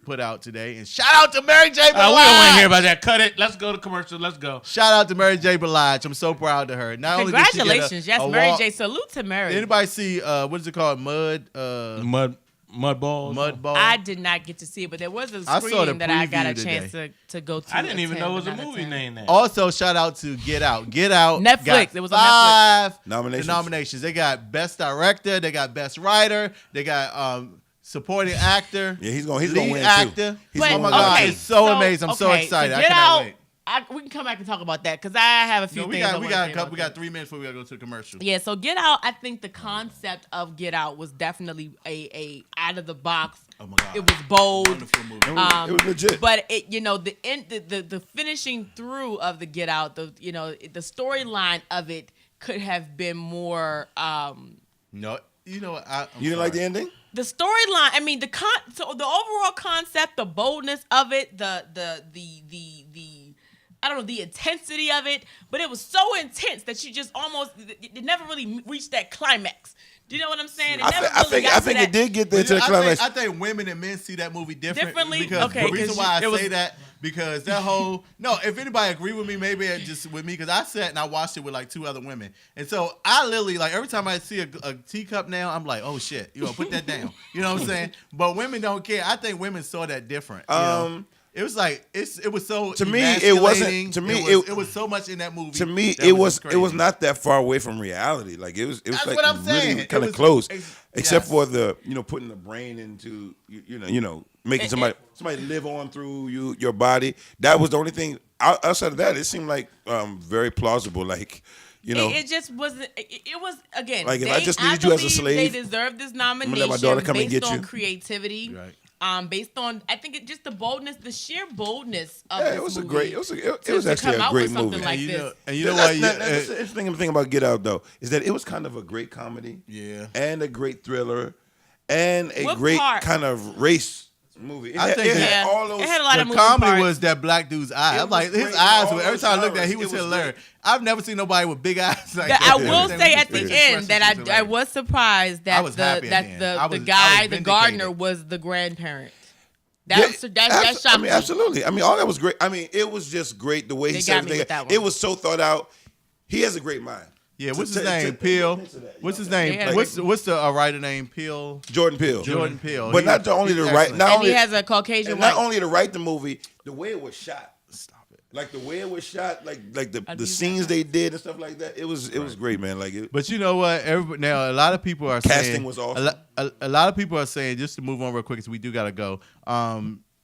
put out today, and shout out to Mary J. Blige. We don't want to hear about that. Cut it. Let's go to commercial. Let's go. Shout out to Mary J. Blige. I'm so proud of her. Not only did she get Congratulations, yes, a Mary award- J. Salute to Mary. Anybody see what is it called? Mud balls. Mud ball. I did not get to see it, but there was a I saw the screening that I got a preview chance to go to. I didn't even know it was a attend, but not movie attend. named that. Also, shout out to Get Out. Get Out. Netflix. got It was on Netflix. 5 Nominations? nominations. They got Best Director. They got Best Writer. They got Supporting Actor. Yeah, he's gonna Lead win too. actor. He's But, Oh gonna my win. God, okay, it's so amazing. I'm so okay, excited. I Get cannot Out. wait. We can come back and talk about that because I have a few No, things. we I got wanna say a couple. about We got that. 3 minutes before we gotta go to the commercial. Yeah, so Get Out. I think the concept of Get Out was definitely a out of the box. Oh my God. It was bold. Wonderful movie. It was legit. But the end, the finishing through of the Get Out, the storyline of it could have been more. No, you know what? You didn't like the ending? The storyline. I mean, so the overall concept, the boldness of it, the I don't know, the intensity of it, but it was so intense that you just almost it never really reached that climax. Do you know what I'm saying? It never I really think got to it that. did get there to the climax. I think women and men see that movie differently. Differently? Okay, The reason 'cause why it I was- say that because that whole if anybody agree with me, maybe it's just with me because I sat and I watched it with like 2 other women, and so I literally like every time I see a teacup now, I'm like, oh shit, put that down. You know what I'm saying? But women don't care. I think women saw that different. You know? It was like it was so To me, it wasn't- emasculating. to me, it was so much in that movie. To me, that it was just crazy. not that far away from reality. Like it was That's like what I'm saying. really It kind of was- close, ex- except yes. for the putting the brain into making somebody live on through your body. That was the only thing. Outside of that, it seemed like very plausible. Like It just wasn't. It was again. Like, if I just needed you as a believe slave, they deserved this gonna nomination let my daughter come and based get on you. creativity. Right. Based on I think just the boldness, the sheer boldness of yeah, this it was a movie great. It was to actually come a out great with something movie. like And this. you know That's what? the interesting thing about Get Out though is that it was kind of a great comedy, Yeah. and a great thriller, and a What great part? kind of race movie. I think it had Yeah. all those. It had a lot The of moving comedy parts. was that black dude's eye. It I'm like was his great. eyes. All Every those time I looked at, he genres, was it was hilarious. I've never seen nobody with big eyes like That that. I will say at the His end that expressions was I was surprised that I was happy at the end. I the was guy, the vindicated. gardener, was the grandparent. Yeah, That shocked me. absolutely. I mean, all that was great. I mean, it was just great the way he They said got me everything. with that one. It was so thought out. He has a great mind. Yeah, what's To- his name? to- Peel. to that, What's his They name? had a What's the writer name? Peel. Jordan Peele. Jordan Peele. But not only to he's write, excellent. not And only he has a Caucasian and not wife. only to write the movie, the way it was shot. Stop it. Like the way it was shot, like I the do scenes that. they did and stuff like that. It was great, man. Like it, But you know what? Now a lot of people are Casting saying was awesome. A lot of people are saying, just to move on real quick, because we do gotta go.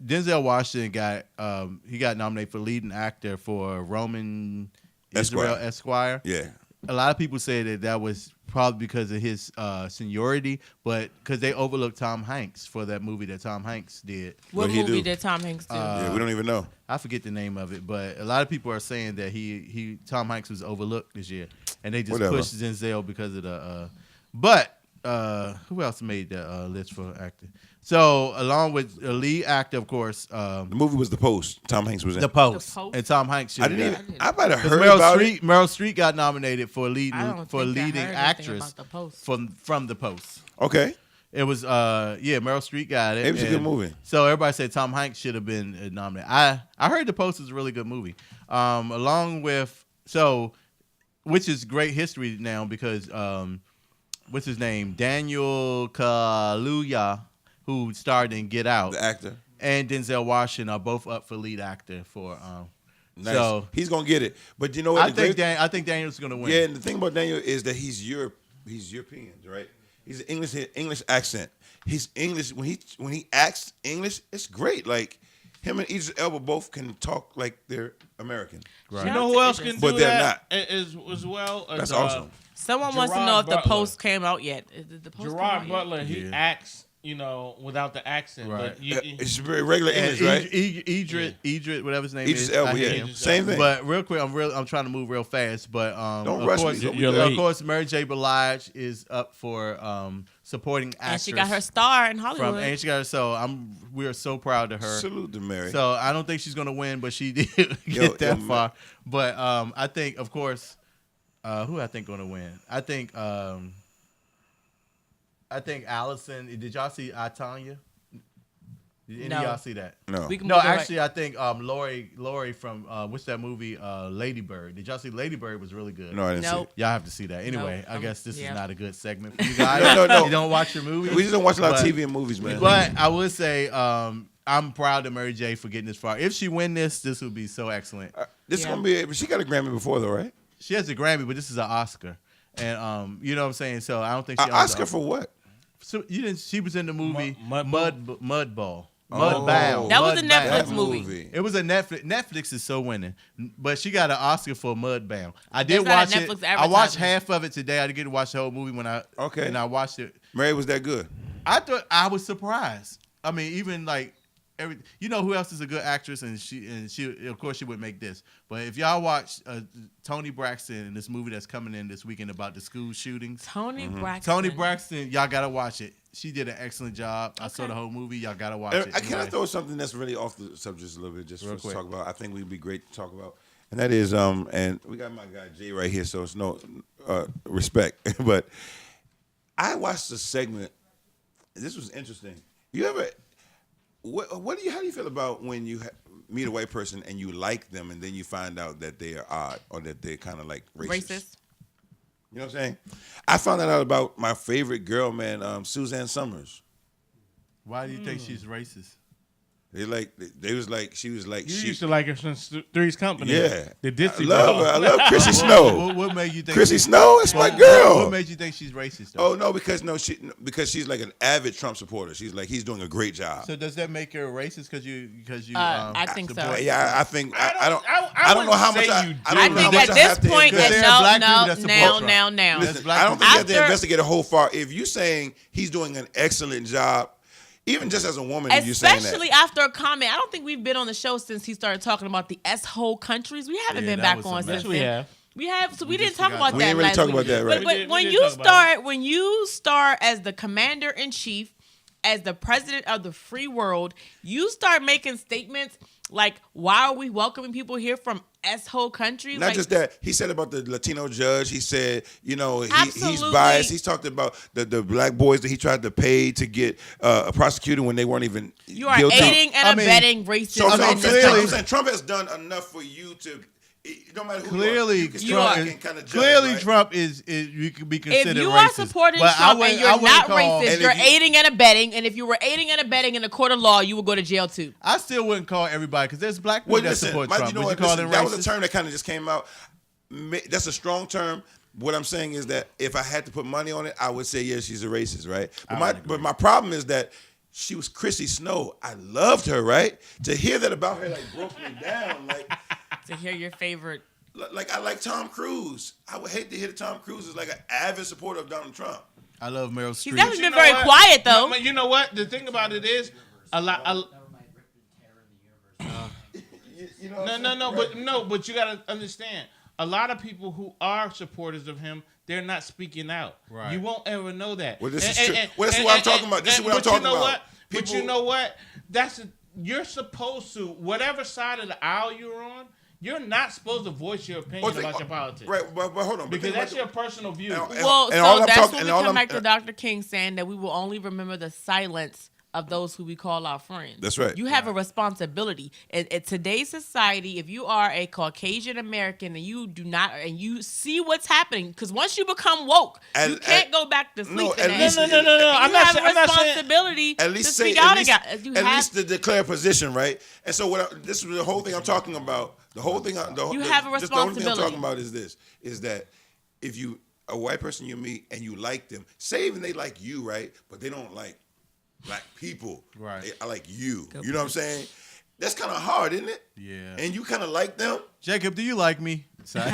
Denzel Washington got nominated for leading actor for Roman Israel Esquire. yeah. A lot of people say that was probably because of his seniority, but because they overlooked Tom Hanks for that movie that Tom Hanks did. What What'd he movie do? did Tom Hanks do? Yeah, we don't even know. I forget the name of it, but a lot of people are saying that Tom Hanks was overlooked this year, and they just Whatever. pushed Denzel because of the. But who else made the list for actor? So along with a lead actor, of course, The movie was The Post. Tom Hanks was in. The Post, Post? and Tom Hanks. I didn't got- even. I might have 'Cause heard Meryl about Streep, it. Meryl Streep got nominated for I leading don't think I leading heard anything actress about The Post. from The Post. Okay. It was Meryl Streep got it. It was a good and movie. So everybody said Tom Hanks should have been nominated. I heard The Post is a really good movie. Along with which is great history now because what's his name? Daniel Kaluuya, who starred in Get Out, The actor. and Denzel Washington are both up for lead actor for. Nice. So He's gonna get it. But you know what? I think Daniel's gonna win. Yeah, and the thing about Daniel is that he's European, right? He's English accent. He's English when he acts English, it's great. Like him and Idris Elba both can talk like they're American. Right. You know who else can do But they're that as well? That's awesome. Someone wants to Gerard know if the Butler. post came out yet. Did the post come out Gerard yet? Butler, he Yeah. acts, without the accent. Right. But you, It's very regular And English, right? Idris, whatever his name Idris is. Elba, I hear yeah. him. Same thing. But real quick, I'm trying to move real fast. But Don't of rush course, me. You're of late. course, Mary J. Blige is up for supporting actress. And she got her star in Hollywood. and she got her. So we are so proud of her. Salute to Mary. So I don't think she's gonna win, but she did get that far. But I think, of course, who I think gonna win? I think Allison. Did y'all see I, Tonya? Did any No. of y'all see that? no. We can No, move it actually, I think Lori from what's that movie? Lady Bird. Did y'all see Lady Bird? Was really good. No, I didn't see Nope. it. Y'all have to see that. Anyway, Nope. I guess this Yeah. is not a good segment for you guys. No. You don't watch your movies. We just don't watch a lot of But- TV and movies, man. But I would say I'm proud of Mary J for getting this far. If she win this would be so excellent. This Yeah. gonna be. She got a Grammy before, though, right? She has a Grammy, but this is an Oscar, and you know what I'm saying. So I don't think she An owns Oscar for what? So you didn't. She was in the movie Mudbound. Mudbound. Oh. That was a Mudbound. Netflix That movie. It was a Netflix. Netflix is so winning, but she got an Oscar for Mudbound. I did That's not a watch Netflix it. I watched advertisement. half of it today. I didn't get to watch the whole movie Okay. and I watched it. Mary was that good. I thought I was surprised. I mean, even like you know who else is a good actress, and she of course she would make this. But if y'all watch Toni Braxton in this movie that's coming in this weekend about the school shootings, Tony Braxton. Toni Braxton, y'all gotta watch it. She did an excellent job. I saw the whole movie. Y'all gotta watch it. Can I Anyway. throw something that's really off the subject just a little bit, just for Real us to quick. talk about? I think we'd be great to talk about, and that is and we got my guy Jay right here, so it's no respect, but I watched the segment. This was interesting. You ever? What do you? How do you feel about when you meet a white person and you like them, and then you find out that they are odd or that they're kind of like racist? You know what I'm saying? I found that out about my favorite girl, man, Suzanne Summers. Why do you think she's racist? They was like she was like you she. used to like her since Three's Company. Yeah. The Ditsy I love her. Bros. I love Chrissy Snow. What made you think? Chrissy Snow, that's my What girl. made you think she's racist? Though? Oh no, because she's like an avid Trump supporter. She's like he's doing a great job. So does that make her racist? Because you I think so. support- Yeah, I think I don't I know how much wouldn't say I you I do. don't I know think how much at I have this to point, Because invest. there are black people now, that support now. Trump. Listen, black I don't think you have to After- investigate a whole far. If you're saying he's doing an excellent job, even just as a woman, if you're saying Especially that. after a comment. I don't think we've been on the show since he started talking about the S-hole countries. We haven't Yeah, been that back was on a since mess. Yes, we then. have. We have, so we just didn't talk forgot. about We that. didn't really last talk week. about that, right? But We did when you start as the commander in chief, as the president of the free world, you start making statements like, "Why are we welcoming people here from S-hole countries?" Not like, just that, he said about the Latino judge. He said, he's Absolutely. biased. He's talked about the black boys that he tried to pay to get prosecuted when they weren't even you are guilty. aiding and I mean, abetting So racism. I'm mean, saying, clearly- I'm saying Trump has done enough for you to, no matter who Clearly, you can still Trump, look is, and kinda judge, clearly right? Trump is you could be considered If you racist. are supporting But Trump and I you're wouldn't not call- racist, And you're if you- aiding and abetting. And if you were aiding and abetting in a court of law, you would go to jail too. I still wouldn't call everybody because there's black people Well, that listen, support Mike, Trump. you know Would what? you call Listen, them that racist? was a term that kind of just came out. That's a strong term. What I'm saying is that if I had to put money on it, I would say yes, she's a racist, right? But my problem is that she was Chrissy Snow. I loved her, right? To hear that about her like broke me down, like. To hear your favorite. Like I like Tom Cruise. I would hate to hear that Tom Cruise is like an avid supporter of Donald Trump. I love Meryl She's Streep. definitely You been know very what? quiet though. No, you know what? The thing about it is, a lot. You know But you gotta understand. A lot of people who are supporters of him, they're not speaking out. Right. You won't ever know that. Well, this is true. Well, this is what I'm talking about. This is what I'm but you talking know about. What? But People- you know what? You're supposed to, whatever side of the aisle you're on, you're not supposed to voice your opinion about your politics. Right, but hold on. Because that's your personal view. And- Well, and all so I'm that's talking- when and we all come I'm- back to Dr. King saying that we will only remember the silence of those who we call our friends. That's right. You have a responsibility. In today's society, if you are a Caucasian American and you do not, and you see what's happening, because once you become woke, you can't go back to sleep. no, in at that. least- No. You I'm have not a saying. responsibility At to least say, speak out at against. You least, have least to declare a position, right? And so this is the whole thing I'm talking about. The whole thing. You have a just the only thing I'm responsibility. talking about is that if you a white person you meet and you like them, say even they like you, right? But they don't like black people. Right. I like you. You know what I'm saying? That's kind of hard, isn't it? Yeah. And you kind of like them. Jacob, do you like me? Sorry.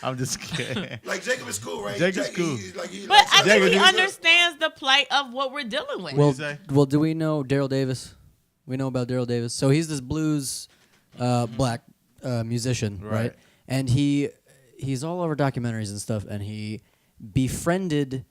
I'm just kidding. Like Jacob is cool, right? Jacob's cool. But I think Jacob, he you- understands the plight of what we're dealing with. What you say? Well, do we know Daryl Davis? We know about Daryl Davis. So he's this blues black musician, right? And he's all over documentaries and stuff, and he befriended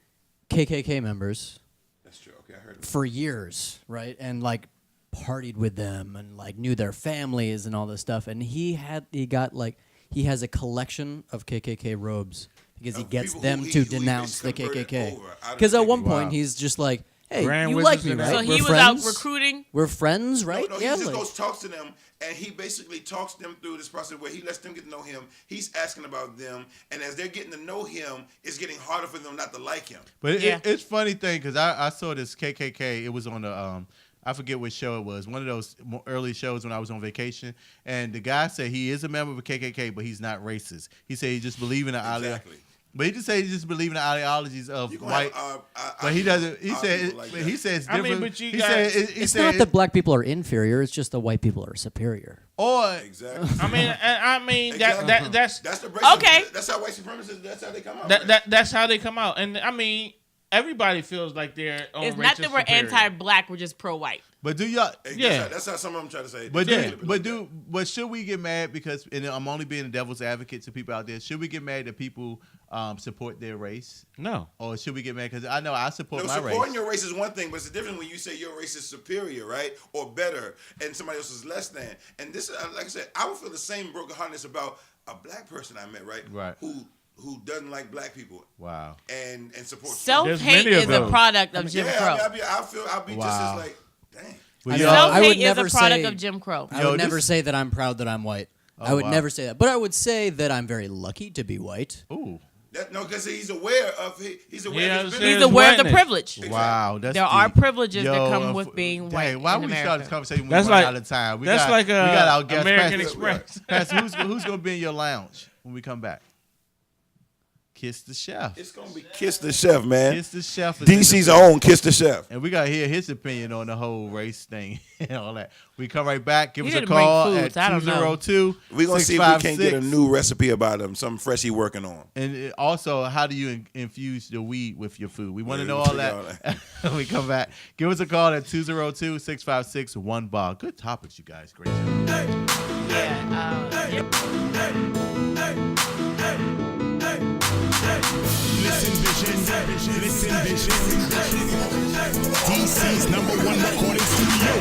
KKK members. That's true. Okay, I heard it. For years, right? And like partied with them and like knew their families and all this stuff. And he has a collection of KKK robes because he Of gets people them who he- to who he denounce the converted KKK. over out of Because the at one KKK. point Wow. he's just like, "Hey, Grand you Wizards like me, and right? so that. he We're was friends. out recruiting. We're friends, right? No, he yeah, just like- goes talks to them, and he basically talks them through this process where he lets them get to know him. He's asking about them, and as they're getting to know him, it's getting harder for them not to like him. But Yeah. it's funny thing because I saw this KKK. It was on the I forget what show it was. One of those early shows when I was on vacation. And the guy said he is a member of the KKK, but he's not racist. He said he just believes in the Exactly. But he just said he just believes in the ideologies of You gonna white. have, But he doesn't. He people said. like But that. he says I mean, different. but you he guys- said. He it's said, not that black people are inferior. It's just the white people are superior. or Exactly. I mean Exactly. that's That's the racism. Okay. That's how white supremacists. That's how they come out. that's how they come out. And I mean, everybody feels like they're on It's not racial that we're superior. anti-black, we're just pro-white. but do y'all? Yeah. That's how some of them try to say. But They do, flip it but like do, that. but should we get mad because? And I'm only being a devil's advocate to people out there. Should we get mad that people support their race, No. or should we get mad because I know I support No, my supporting race? your race is one thing, but it's different when you say your race is superior, right, or better, and somebody else is less than. And this, like I said, I would feel the same brokenheartedness about a black person I met, right, Right. who doesn't like black people Wow. and supports. Self-hate many of is a those. product of Jim yeah, Crow. I'll be just Wow. as like, dang. Well, I yo, know. I would Self-hate is never a product say- of Jim Crow. I Yo, would never this- say that I'm proud that I'm white. Oh, I would wow. never say that. But I would say that I'm very lucky to be white. ooh, No, because he's aware of he's aware Yeah, of his I business. There's He's aware of the whiteness. privilege. wow, that's There are deep. privileges that Yo, come with being white Dang, why in we start America. this conversation? That's We run like- out of time. We that's got, like we got our guest American Pastor, Express. Pastor, who's going to be in your lounge when we come back? Kiss the Chef. It's gonna be Kiss the Chef, man. Kiss the Chef. is in DC's the- own Kiss the Chef. And we got to hear his opinion on the whole race thing and all that. We come right back. Give He us a didn't bring call foods. I at don't know. 202 We're gonna see if we can't get a new recipe about him, something fresh he working on. And also, how do you infuse the weed with your food? We want to Yeah, know we all figure that when we come back. Give us a call at 202-656-1BAR. Good topics, you guys. Great show. Listen, vision. Listen, vision. DC's #1 recording studio.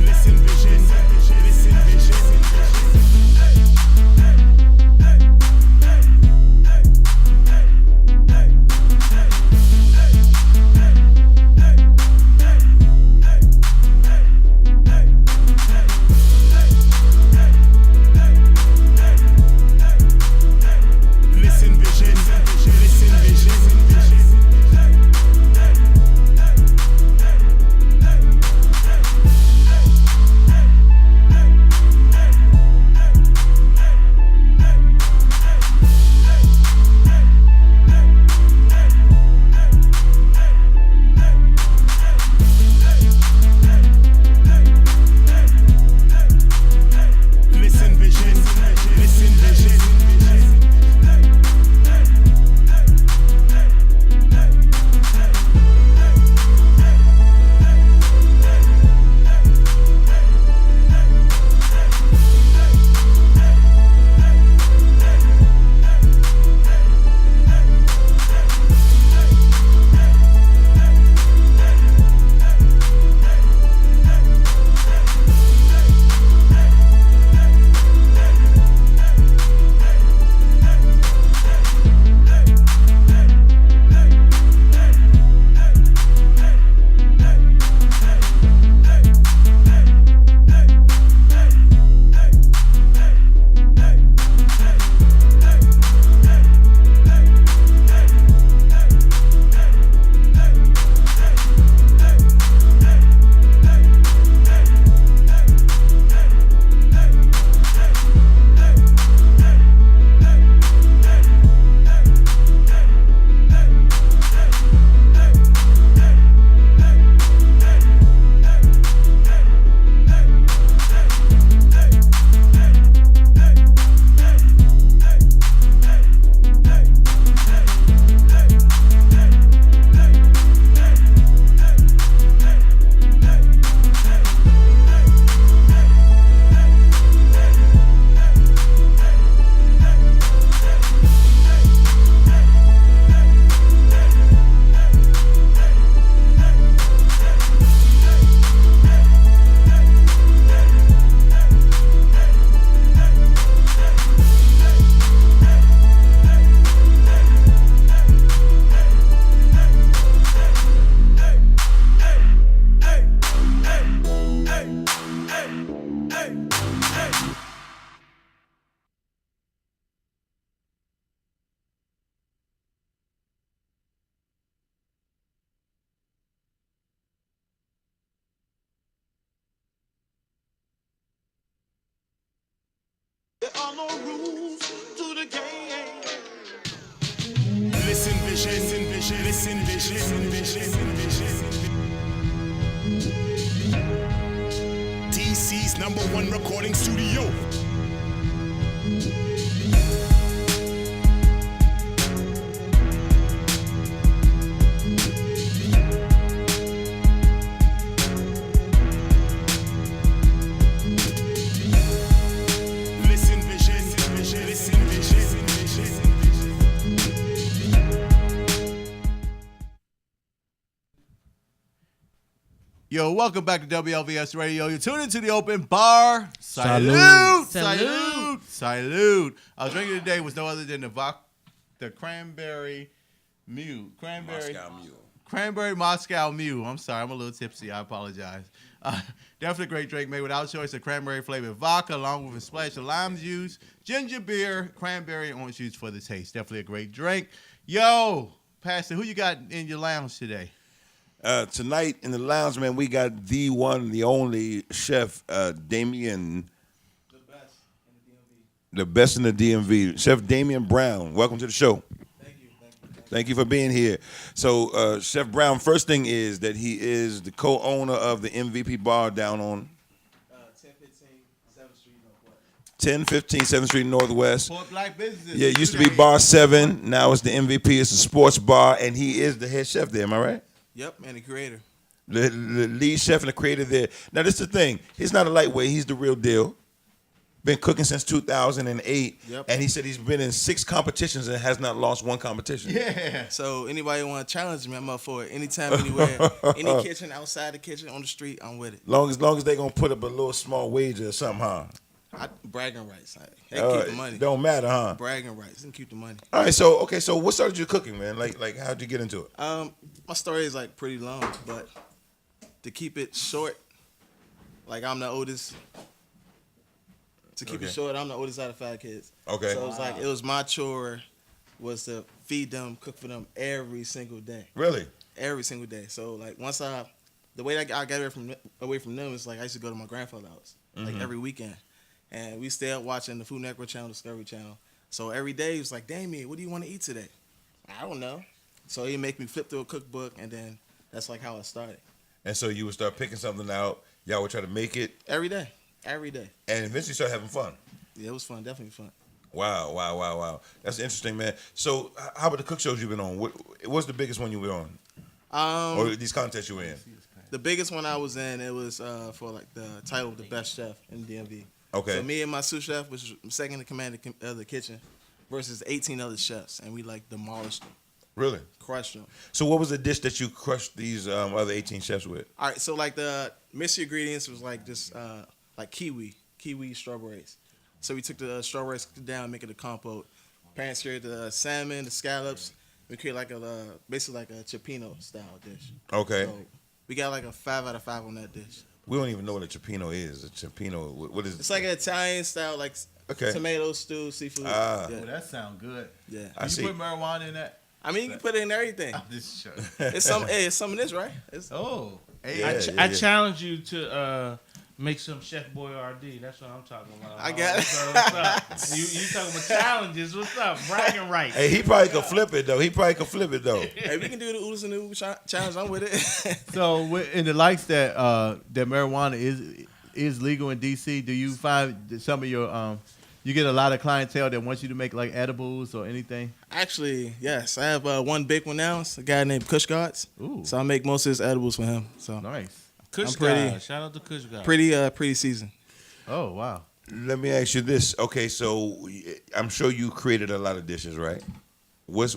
Listen, vision. Listen, vision. follow rules to the game. Listen, vision, listen, vision, listen, vision, listen, vision. DC's #1 recording studio. Listen, vision, listen, vision, listen, vision. Yo, welcome back to WLVS Radio. You're tuned into the open bar. Salute. Salute. Salute. Our drinking today was no other than the cranberry mule. Cranberry Moscow Mule. I'm sorry, I'm a little tipsy. I apologize. Definitely a great drink made without choice of cranberry flavored vodka, along with a splash of lime juice, ginger beer, cranberry, and orange juice for the taste. Definitely a great drink. Yo, Pastor, who you got in your lounge today? Tonight in the lounge, man, we got the one, the only chef, Damien. The best in the DMV. Chef Damien Brown. Welcome to the show. Thank you for being here. So, Chef Brown, first thing is that he is the co-owner of the MVP bar down on 1015 7th Street Northwest. For black businesses. Yeah, it used to be Bar 7. Now it's the MVP. It's a sports bar, and he is the head chef there. Am I right? Yep, and the creator. The lead chef and the creator there. Now, this is the thing. He's not a lightweight. He's the real deal. Been cooking since 2008. Yep. And he said he's been in 6 competitions and has not lost one competition. Yeah. So anybody want to challenge me, I'm up for it. Anytime, anywhere, any kitchen, outside the kitchen, on the street, I'm with it. Long as they going to put up a little small wager or something, huh? Bragging rights. They keep the money. Don't matter, huh? Bragging rights and keep the money. All right, so what started you cooking, man? Like how'd you get into it? My story is like pretty long, but to keep it short, like I'm the oldest. To keep it short, I'm the oldest out of 5 kids. Okay. So it was my chore was to feed them, cook for them every single day. Really? Every single day. So like the way I got away from them is like I used to go to my grandfather's house like every weekend, and we stay up watching the Food Network channel, Discovery Channel. So every day he was like, Damien, what do you want to eat today? I don't know. So he'd make me flip through a cookbook, and then that's like how it started. And so you would start picking something out. Y'all would try to make it Every day. Every day. and eventually start having fun. Yeah, it was fun. Definitely fun. Wow. That's interesting, man. So how about the cook shows you've been on? What's the biggest one you were on? Or these contests you were in? The biggest one I was in, it was for like the title of the best chef in DMV. Okay. So me and my sous chef, which was second in command of the kitchen, versus 18 other chefs, and we like demolished them, Really? crushed them. So what was the dish that you crushed these other 18 chefs with? All right, so like the mystery ingredients was like just like kiwi strawberries. So we took the strawberries down, make it a compote, pan-seared the salmon, the scallops. We create like basically like a cioppino style dish. Okay. So we got like a 5 out of 5 on that dish. We don't even know what a cioppino is. A cioppino, what is it? It's like an Italian style, like Okay. tomato stew, seafood. Ah. Yeah. Oh, that sounds good. Yeah. I Can see. you put marijuana in that? I mean, you can put it in everything. I'm just sure. It's some of this, right? Oh. Hey, Yeah. I challenge you to make some Chef Boyardee. That's what I'm talking about. I got it. So what's up? You talking about challenges? What's up? Bragging rights. Hey, he probably could flip it though. Hey, we can do the oodles and noodles challenge. I'm with it. So in the likes that marijuana is legal in DC, do you find that some of your you get a lot of clientele that wants you to make like edibles or anything? Actually, yes. I have one big one now. It's a guy named Kush Gods. Ooh. So I make most of his edibles for him. So Nice. Kush I'm pretty- guy. Shout out to Kush guy. pretty seasoned. Oh wow. Let me ask you this. Okay, so I'm sure you created a lot of dishes, right? What's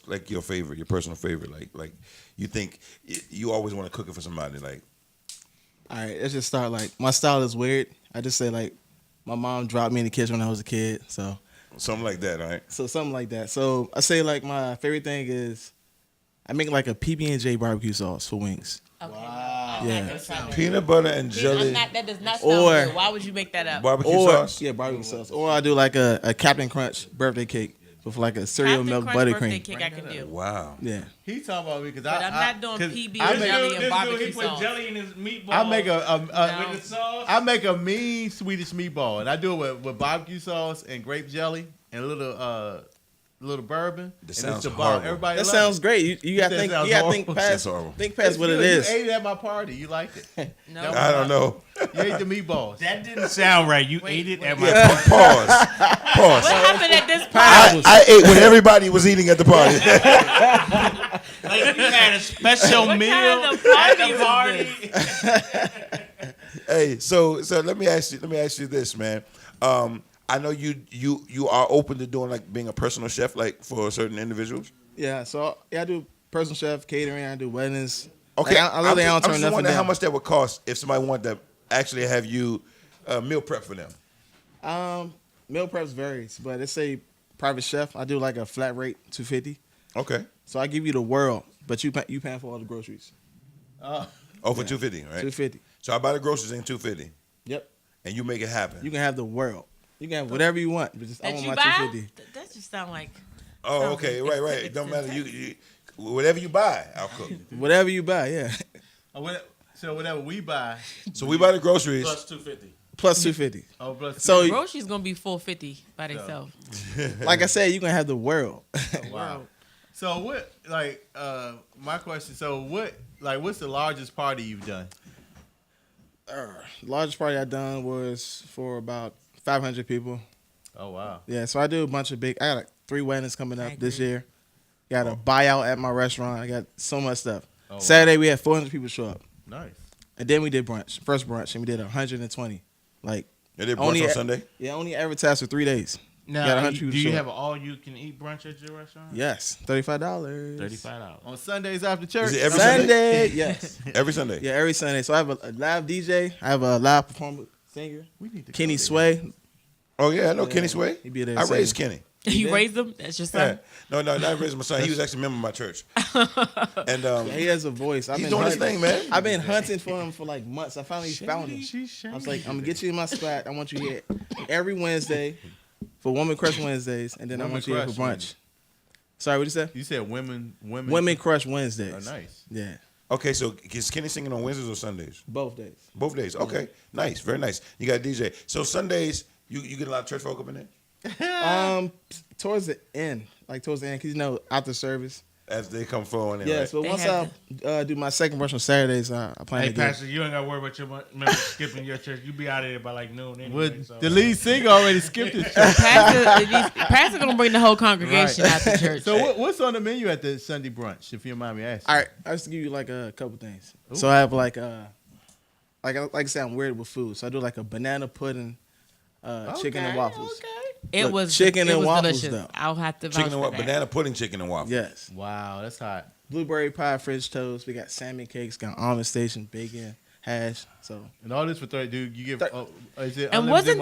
like your favorite, your personal favorite? Like you think you always want to cook it for somebody? Like, All right, let's just start. Like my style is weird. I just say like my mom dropped me in the kitchen when I was a kid. So something like that, all right? something like that. So I say like my favorite thing is I make like a PB&J barbecue sauce for wings. Okay. Yeah. That sounds good. Peanut butter and jelly That does not sound good. Why would you make that up? barbecue Or sauce. yeah, barbecue sauce. Or I do like a Captain Crunch birthday cake with like a cereal Captain milk Crunch birthday buttercream. cake I can do. Wow. Yeah. He talking about me because But I'm not doing 'cause PB I or make- jelly and He barbecue put sauce. jelly in his meatball. I make with the sauce. I make a mean Swedish meatball, and I do it with barbecue sauce and grape jelly and a little bourbon. That and sounds it's the horrible. bomb. Everybody That loves sounds it. great. You got to said it think. sounds You got to horrible. think past. That's horrible. Think past It's what it good. is. You ate it at my party. You liked it. No. That was I don't know. You ate the meatballs. That didn't sound right. You ate it at my Yeah, pause. What Pause. happened at this party? I ate when everybody was eating at the party. Like you had a special What meal kind of at party the was party. Hey, so let me ask you this, man. I know you are open to doing like being a personal chef, like for certain individuals. Yeah. So I do personal chef catering. I do weddings. Okay, Like, I literally don't I'm turn just nothing wondering how down. much that would cost if somebody wanted to actually have you meal prep for them. Meal preps varies, but it's a private chef. I do like a flat rate, $250. Okay. So I give you the world, but you paying for all the groceries. Oh, for $250, right? $250. So I buy the groceries in $250, Yep. and you make it happen. You can have the world. You can have whatever you want, but just I That want you my buy? $250. That just sound like. Oh, okay, right. It don't matter. You whatever you buy, I'll cook. Whatever you buy, yeah. So whatever we buy, So we buy the groceries. Plus 250. Plus $250. oh plus. So Groceries gonna be $450 by themselves. like I said, you can have the world. Wow. So what? Like my question. So what's the largest party you've done? Largest party I done was for about 500 people. Oh wow. Yeah, so I do a bunch of big. I got like 3 weddings coming up I this agree. year. Got a buyout at my restaurant. I got so much stuff. Oh, wow. Saturday we had 400 people show up, Nice. and then we did first brunch, and we did 120. Like They did Only brunch on at- Sunday. yeah, only advertised for 3 days. Now, Got 100 people do you show have up. an all-you-can-eat brunch at your restaurant? Yes, $35. $35. On Sundays after church. Is it every Sunday, yes, Every Sunday. yeah, every Sunday. So I have a live DJ. I have a live performer singer, We need to Kenny go there. Sway. Oh yeah, I know Kenny Sway. He be there I singing. raised Kenny. You did? raised them? That's your Yeah. son? No, not raised my son. He was actually a member of my church. And Yeah, he has a voice. I've he's been doing his hunting- thing, man. I've been hunting for him for like months. I finally found him. I was like, I'm gonna get you in my spot. I want you here every Wednesday for Woman Crush Wednesdays, and then I Woman want you here for Crush brunch. Sorry, what you say? You said women. Women Crush Wednesdays. Oh, nice. Yeah, Okay, so is Kenny singing on Wednesdays or Sundays? both days. Both days. Okay, nice, very nice. You got a DJ. So Sundays, you get a lot of church folk up in there Towards the end, because after service. as they come forward. And Yes, but They once have I do my second brunch on Saturdays, I plan Hey, to get. Pastor, you ain't got to worry about your members skipping your church. You be out of there by like noon anyway. Well, So. the lead singer already skipped his church. Pastor gonna bring the whole congregation out to church. So what's on the menu at the Sunday brunch, if you don't mind me asking? All right, I just give you like a couple things. So I have like I said, I'm weird with food. So I do like a banana pudding, chicken and Okay, waffles. okay. It Look, was chicken it and was waffles, delicious. though. I'll have to vouch chicken and for what? that. Banana pudding, chicken and waffle. Yes. Wow, that's hot. Blueberry pie, French toast. We got salmon cakes, got almond station, bacon, hash. So And all this for 30, dude. You give. Is it And unlimited wasn't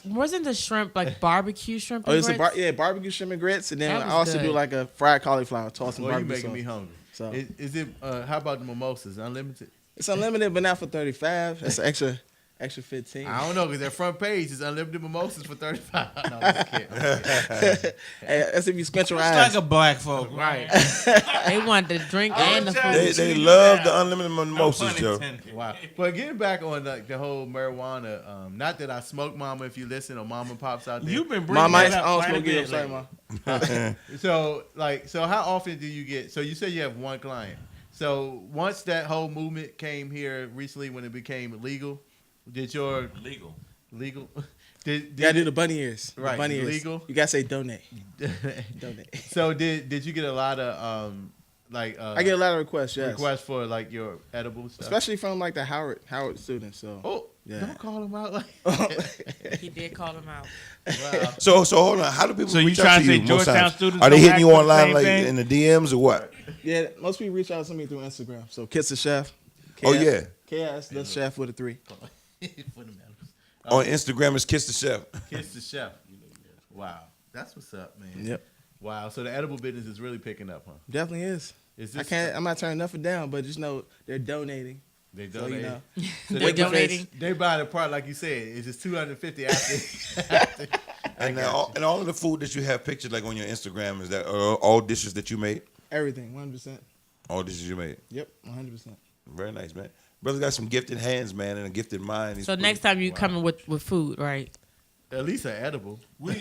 mimosas? the shrimp like barbecue shrimp? oh, and it's a grits? barbecue shrimp and grits, and then That I was also do good. like a fried cauliflower tossed in Well, you barbecue making me sauce. hungry. So Is it? How about the mimosas? Unlimited? it's unlimited, but not for 35. That's an extra 15. I don't know because their front page is unlimited mimosas for 35. No, I'm just kidding. Hey, that's if you squint your It's eyes. like a black folk, right? They want the drink and the tell food. They love the unlimited mimosas, pun Joe. intended. Wow. But getting back on the whole marijuana, not that I smoke, Mama, if you listen, or Mama Pops out there. You've been My bringing mic, that I up don't quite a smoke it. I'm bit sorry, lately. ma. So how often do you get? So you say you have one client. So once that whole movement came here recently, when it became legal, did your Legal. legal? Did You gotta do the bunny ears. The Right, bunny ears. legal. You gotta say donate. Donate. So did you get a lot of I get a lot of requests, yes. requests for like your edible stuff? Especially from like the Howard students. So Oh, Yeah. don't call them out like. He did call him out. Wow. So hold on. How do people So you reach out trying to to you say most Georgetown times? students Are they don't hitting act you the online same like thing? in the DMs or what? yeah, most people reach out to me through Instagram. So Kiss the Chef. Oh yeah. KS the Chef with a 3. For the medals. On Instagram is Kiss the Chef. Kiss the chef. Wow, that's what's up, man. Yep. Wow, so the edible business is really picking up, huh? Definitely is. Is I this can't. I'm not turning nothing down, but just know they're donating. They So, you donate. know. So They're donating. They buy the part like you said. It's just $250 after And all of the food that you have pictured like on your Instagram, is that all dishes that you made? Everything, 100%. All dishes you made. Yep, 100%. Very nice, man. Brother got some gifted hands, man, and a gifted mind. So next time you coming with food, right? At least an edible. You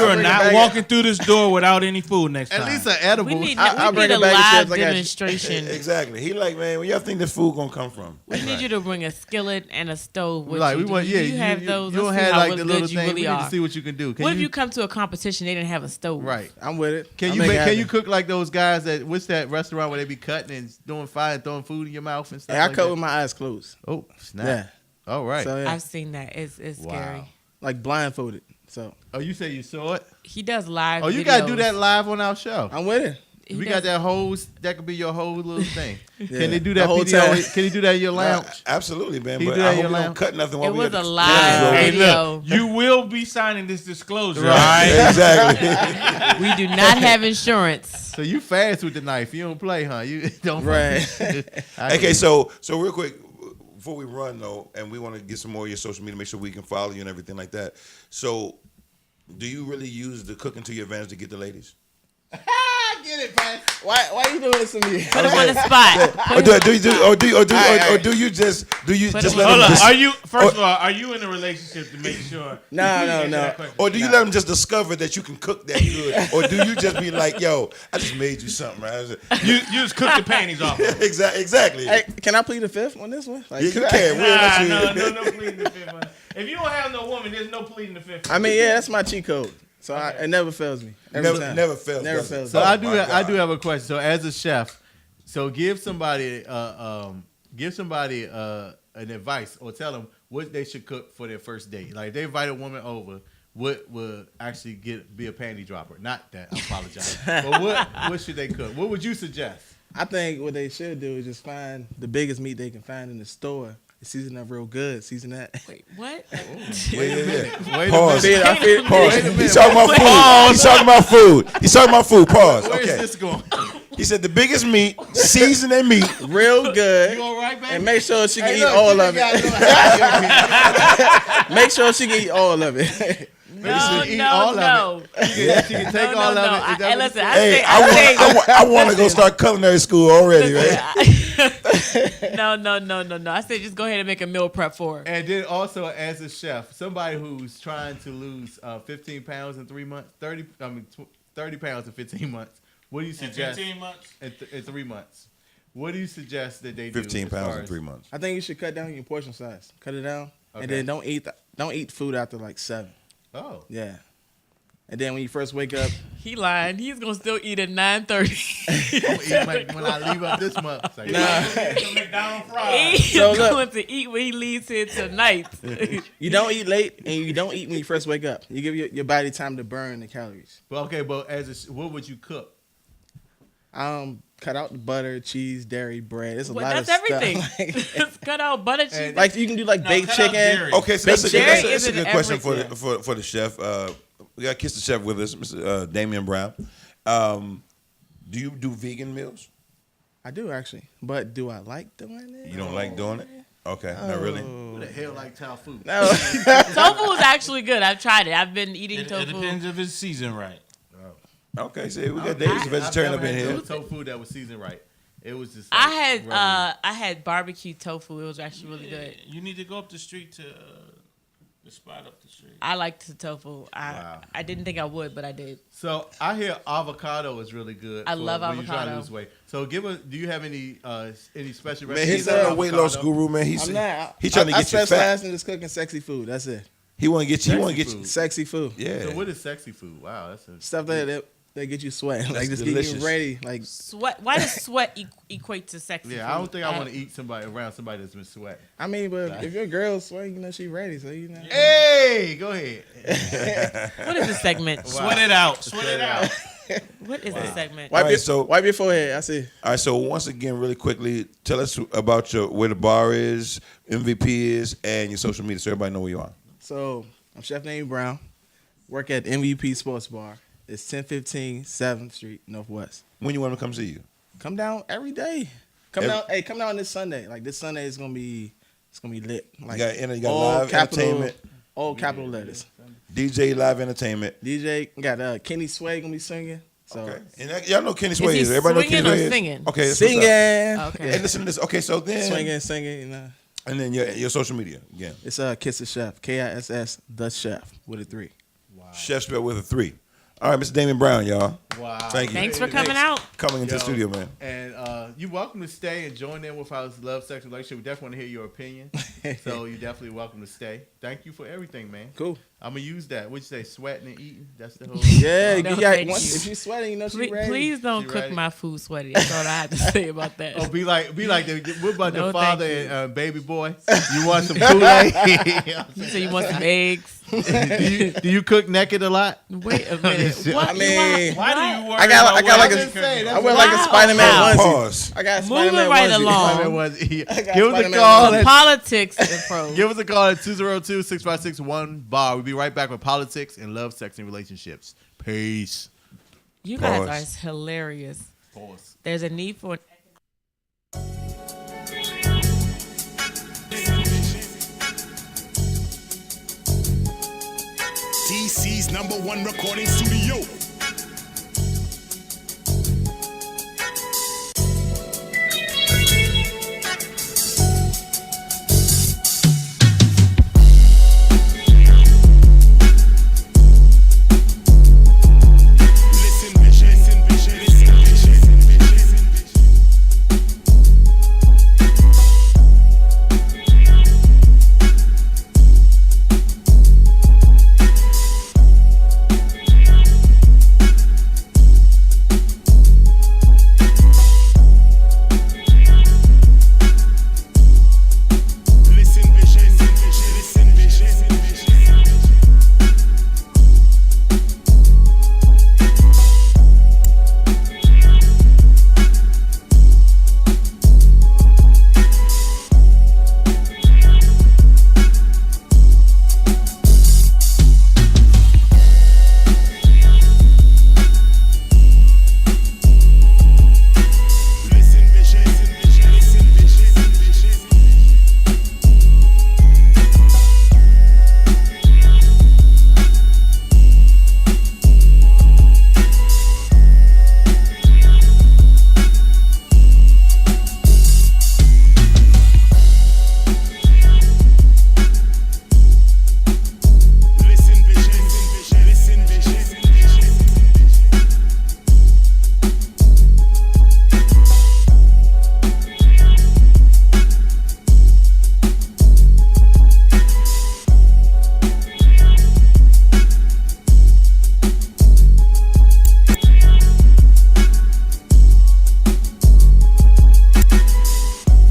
are not walking through this door without any food next time. At least an edible. We need I'll a bring a bag of live chips, I got you. demonstration. Exactly. He like, man, where y'all think this food gonna come from? We need you to bring a skillet and a stove with Like you. we want, Do yeah. you have those? You don't Let's see have how like the little good you thing. really We need are. to see what you can do. What if you come to a competition, they didn't have a stove? Right. I'm with it. Can you cook like those guys at what's that restaurant where they be cutting and doing fire and throwing food in your mouth and stuff? Hey, I like cut that? with my eyes closed. Oh snap! Yeah. All right. So yeah, I've seen that. It's scary. like blindfolded. So Oh, you say you saw it? He does live. Oh, you gotta do videos. that live on our show. I'm with it. He We does- got that whole. That could be your whole little thing. Yeah. Can they do The that? whole PDO? time. Can you do that in your lounge? Absolutely, man. He But do that I in hope your we don't lounge? cut nothing while It we was at the a cameras live rolling. Hey, video. look, you will be signing this disclosure, Right. all right? Exactly. We do not have insurance. So you fast with the knife. You don't play, huh? You don't. Right. Okay, so real quick, before we run though, and we want to get some more of your social media, make sure we can follow you and everything like that. So, do you really use the cooking to your advantage to get the ladies? Get it, man. Why you doing this to me? Put him on the spot. Or do you just let Hold them Hold on. just, Are you first of all? Are you in a relationship to make sure? No. or do you let them just discover that you can cook that good, or do you just be like, yo, I just made you something, right? You just cook the panties off. Exactly. Hey, can I plead the fifth on this one? Like, Yeah, you can. We'll let you. No pleading the fifth. Man. If you don't have no woman, there's no pleading the fifth. I mean, yeah, that's my cheat code. So it never fails me. Every time. Never fails. Never does it? fails. So Oh, I my God. do have a question. So as a chef, so give somebody an advice or tell them what they should cook for their first date. Like if they invite a woman over, what would actually be a panty dropper? Not that, I apologize. But what should they cook? What would you suggest? I think what they should do is just find the biggest meat they can find in the store. Season that real good. Season that. Wait, what? Wait a minute. Wait a Pause. minute. I feel, Pause. Wait a minute. He's talking about food. He's talking about food. Pause. Where is Okay. this going? He said the biggest meat, seasoned meat. real good. You all right, baby? And make sure she can Hey, eat look, all you of got it. Make sure she can eat all of it. No, eat no, all no. of it. She can take all of it. Is that Hey, what listen, you Hey, I I want to go start culinary school already, right? say no. I say just go ahead and make a meal prep for her. And then also as a chef, somebody who's trying to lose 15 pounds in 3 months, 30 pounds in 15 months. What do you suggest? 15 months. In 3 months. What do you suggest that they do? 15 as pounds far in as- 3 months. I think you should cut down your portion size. Cut it down, Okay. and then don't eat food after like 7. Oh. Yeah. And then when you first wake up, He lying. He's gonna still eat at 9:30. I'm gonna eat when I leave up this month. It's like, Some McDonald's fries. He's So look- going to eat when he leaves here tonight. you don't eat late and you don't eat when you first wake up. You give your body time to burn the calories. But okay, but what would you cook? Cut out the butter, cheese, dairy, bread. It's a Well, lot that's of everything. stuff. Just cut out butter cheese. And- Like you can do like baked cut out chicken. dairy. Okay, so Big that's Jerry a isn't good question everything. for the chef. We got Kiss the Chef with us, Mr. Damian Brown. Do you do vegan meals? I do actually, but do I like doing it? You don't like doing it? Okay, not really. Who the hell like tofu? No. Tofu is actually good. I've tried it. I've been eating It tofu. depends if it's seasoned right. Okay, see, we got Davis, a vegetarian up in here. Tofu that was seasoned right. It was just. I had barbecue tofu. It was actually really good. You need to go up the street to the spot up the street. I liked the tofu. Wow. I didn't think I would, but I did. So I hear avocado is really good. I for love when you're trying to avocado. lose weight. So do you have any special Man, recipes? he's for not a weight avocado? loss guru, man. He's I'm not. he trying to I get you fat. specialize in just cooking sexy food. That's it. He want to get you. He want to Sexy get you. food. Sexy food. Yeah. So what is sexy food? Wow, that's a Stuff that get you sweating. Like just get delicious. you ready. Like Sweat. Why does sweat equate to sexy? yeah. food? I don't think I want to eat around somebody that's been sweating. I mean, but if your girl's sweating, you know she ready. So you know. Hey, go ahead. What is the segment? Sweat it out. Sweat it out. What is the segment? Wipe, All right, so- wipe your forehead. I see. All right. So once again, really quickly, tell us about where the bar is, MVP is, and your social media, so everybody know where you are. So I'm Chef Name Brown. Work at MVP Sports Bar. It's 1015 7th Street Northwest. When you want to come see you? Come down every day. Come down this Sunday. Like this Sunday is gonna be lit. Like You got all live capital, entertainment. all capital letters. DJ live entertainment. DJ got Kenny Sway gonna be singing. So Okay. And y'all know Kenny Sway he is. Everybody know swinging Kenny or Sway is? singing? Okay. that's what's singing, up. Okay. And listen to this. Okay, so then singing, you know. and then your social media again. It's Kiss the Chef, KISS the Chef with a 3. Chef spelled with a 3. All right, Mr. Damien Brown, y'all. Wow. Thank you. Thanks for coming out. Coming into the studio, man. And you're welcome to stay and join in with our love, sex, relationship. We definitely want to hear your opinion. So you're definitely welcome to stay. Thank you for everything, man. Cool. I'm going to use that. What'd you say? Sweating and eating? That's the whole. Yeah, No, you thank got, you. if she's sweating, you know she's Please, ready. please don't She cook ready? my food sweaty. That's all I have to say about that. Oh, be like what about No, the father thank you. and baby boy? You want some Kool-Aid? You say you want some eggs? do you cook naked a lot? Wait a minute. What? I mean, Why do you worry I got about like what a, I'm saying? I wear like a Wow. Spider-Man Wow. onesie. Pause. I got a Moving Spider-Man right onesie. along. Give us a Spider-Man call. onesie. At, Politics and pros. give us a call at 202-656-1-BAR. We'll be right back with politics and love, sex, and relationships. Peace. You guys Pause. are hilarious. Pause. There's a need for TC's #1 recording studio. Listen, vision, listen, vision, listen, vision, vision. Listen, vision, listen, vision, listen, vision. Listen, vision, listen, vision, listen, vision. Listen, vision, listen, vision, listen, vision.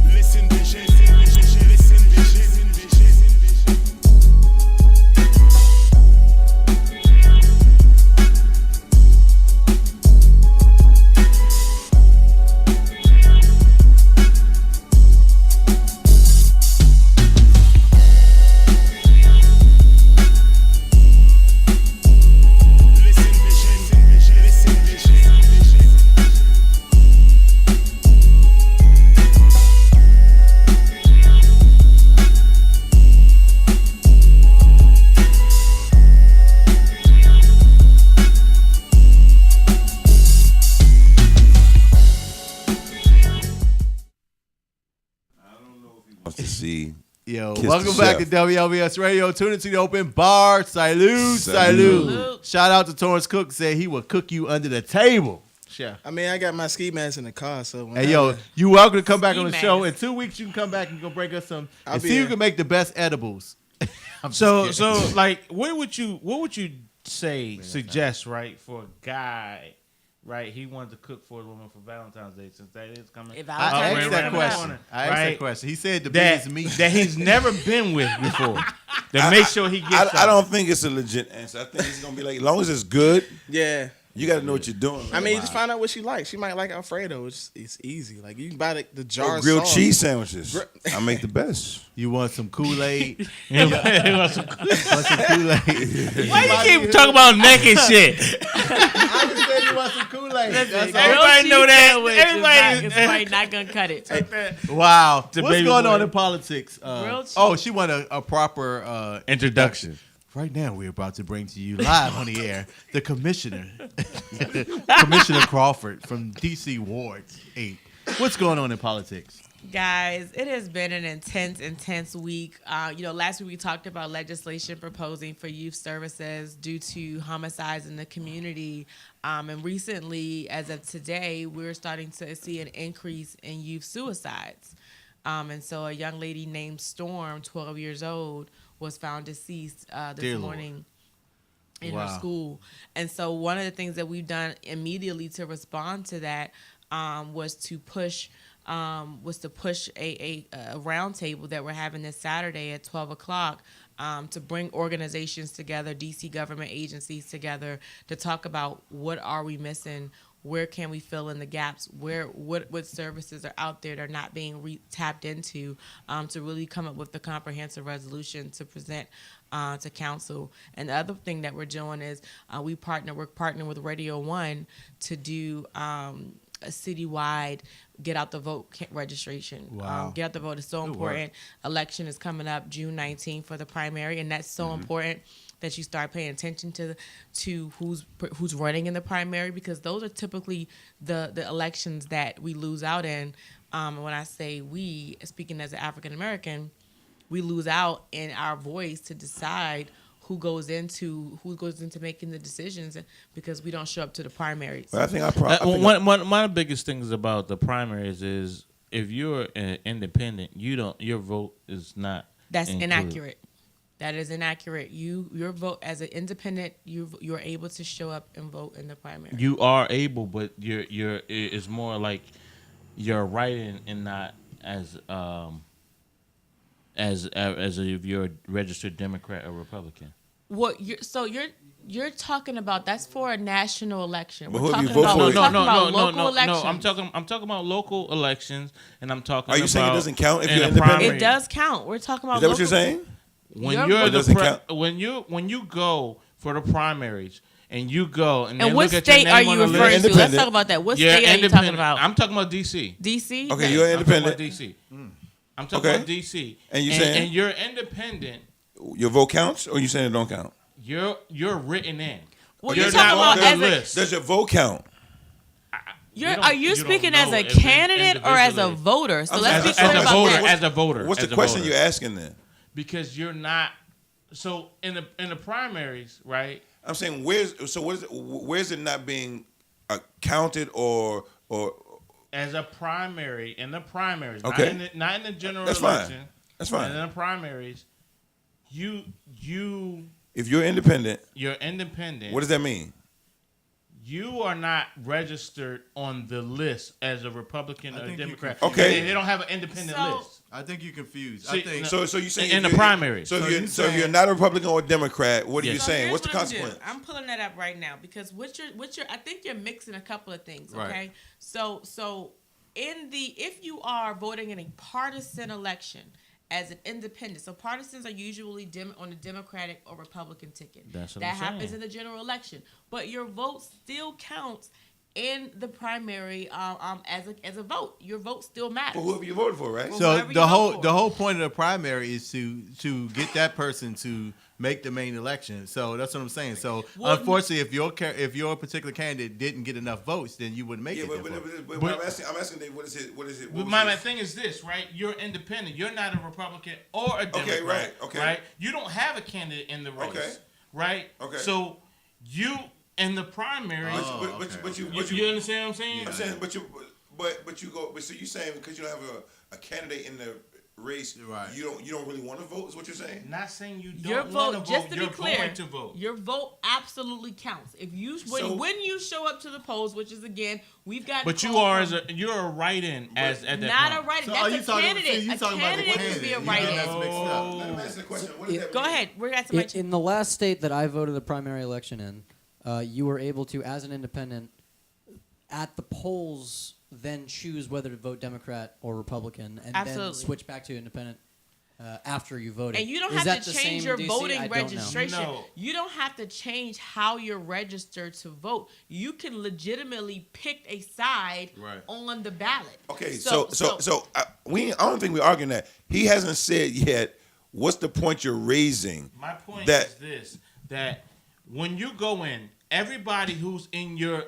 Listen, vision, listen, vision, listen, vision. Listen, vision, listen, vision. Wants to see. Yo, Kiss the welcome back chef. to WLVS Radio. Tune into the open bar. Salute, salute. Salute. Shout out to Torrance Cook. Said he will cook you under the table. Chef. I mean, I got my ski mask in the car, so Hey, yo, you welcome to come back Ski on the show. In mask. 2 weeks, you can come back and go break us some I'll and be see who here. can make the best edibles. So like, what would you say suggest right for a guy, right? He wanted to cook for a woman for Valentine's Day since that is coming. If I Valentine's asked Day that coming question. out. I asked that Right. question. He said the that biggest meat. that he's never been with before. To make sure he gets. I don't think it's a legit answer. I think it's gonna be like, as long as it's good, yeah. you got to know what you're doing. I mean, you just find out what she likes. She might like Alfredo. It's easy. Like you can buy the jar of grilled sauce. cheese sandwiches. I make the best. You want some Kool-Aid? Why Want some Kool-Aid? you keep talking about naked shit? I just said you want some Kool-Aid. That's all. Everybody know that. Everybody Everybody is probably not gonna cut it. Wow. What's baby going boy. on in politics? Grilled cheese. Oh, she want a proper Introduction. Right now, we're about to bring to you live on the air the Commissioner Crawford from DC Ward 8. What's going on in politics? Guys, it has been an intense week. Last week we talked about legislation proposing for youth services due to homicides in the community. And recently, as of today, we're starting to see an increase in youth suicides. And so a young lady named Storm, 12 years old, was found deceased this morning in her school. And so one of the things that we've done immediately to respond to that was to push a roundtable that we're having this Saturday at 12 o'clock to bring organizations together, DC government agencies together, to talk about what are we missing, where can we fill in the gaps, what services are out there that are not being tapped into, to really come up with the comprehensive resolution to present to council. And the other thing that we're doing is we're partnering with Radio 1 to do a citywide get out the vote registration. Wow. Get out the vote is so important. Election is coming up June 19th for the primary, and that's so important that you start paying attention to who's running in the primary, because those are typically the elections that we lose out in. And when I say we, speaking as an African American, we lose out in our voice to decide who goes into making the decisions, because we don't show up to the primaries. But I think one of the biggest things about the primaries is if you're an independent, your vote is not. That's included. inaccurate. That is inaccurate. Your vote as an independent, you're able to show up and vote in the primary. You are able, but it's more like you're writing and not as if you're a registered Democrat or Republican. You're talking about, that's for a national election. But We're who do you talking vote about, for? local elections. I'm talking about local elections, and I'm talking. Are you about saying it doesn't count if in you're a independent? primary. It does count. We're talking about. Is that what you're saying? When Your you're vote doesn't count? when you go for the primaries and you go and And they what look at your state name are on you the referring list, to? Let's independent. talk about that. What you're state are you talking independent. about? I'm talking about DC. DC. Okay, you're independent. I'm talking about DC. I'm talking about DC. And you saying- and you're independent. Your vote counts, or you saying it don't count? You're written in. Well, You're you're not talking on about the as a. list. Does your vote count? Are you you speaking don't as a know candidate or as a individually. voter? So I'm let's be saying clear as a about voter. that. As a voter. What's as the a question voter. you're asking then? Because you're not. So in the primaries, right? I'm saying where's it not being counted or As a primary, in the primaries, Okay. not in the general That's fine. election. That's fine. In the primaries, you if you're independent, you're independent. what does that mean? You are not registered on the list as a Republican I or a think you Democrat. can- Okay. They don't have an independent So- list. I think you're confused. See, I think no. So you saying In if the you're- primaries. So, So if you you're saying- not a Republican or a Democrat, what are you Yes. saying? Here's What's the what I'm doing. consequence? I'm pulling that up right now, because what you're I think you're mixing a couple of things. Okay, Right. so if you are voting in a partisan election as an independent, so partisans are usually on the Democratic or Republican ticket. That's what that I'm happens saying. in the general election, but your vote still counts in the primary as a vote. Your vote still matters. For whoever you voted for, right? Well, so. whoever you The vote for. whole point of the primary is to get that person to make the main election. So that's what I'm saying. So Well, unfortunately, if your particular candidate didn't get enough votes, then you wouldn't make Yeah, it. but therefore. what I'm asking Dave, what is it? But my thing is this, right? You're independent. You're not a Republican or a Democrat. right, okay. Right? You don't have a candidate in the race. Okay. Right? Okay. So you in the primary. But you you understand what I'm saying? I'm saying, so you're saying because you don't have a candidate in the race, Right. you don't really want to vote? Is what you're saying? Not saying you Your don't want vote, to just vote. to be You're clear, going to vote. your vote absolutely counts. If you when you show up to the polls, which is again, we've got. But you are you're a write-in at that not point. a write-in. So are you That's a talking- candidate. see, you A talking about the candidate would be a candidate. write-in. That's mixed up. Let me ask the question. What does that Go mean? ahead. We're at somebody. In the last state that I voted the primary election in, you were able to, as an independent, at the polls, then choose whether to vote Democrat or Republican, and then Absolutely. switch back to independent after you voted. And you don't Is have that to the change same your in DC? voting I don't know. registration. No. You don't have to change how you're registered to vote. You can legitimately pick a side Right. on the ballot. Okay, so I don't think we're arguing that. He hasn't said yet what's the point you're raising? My point that is this: that when you go in, everybody who's in your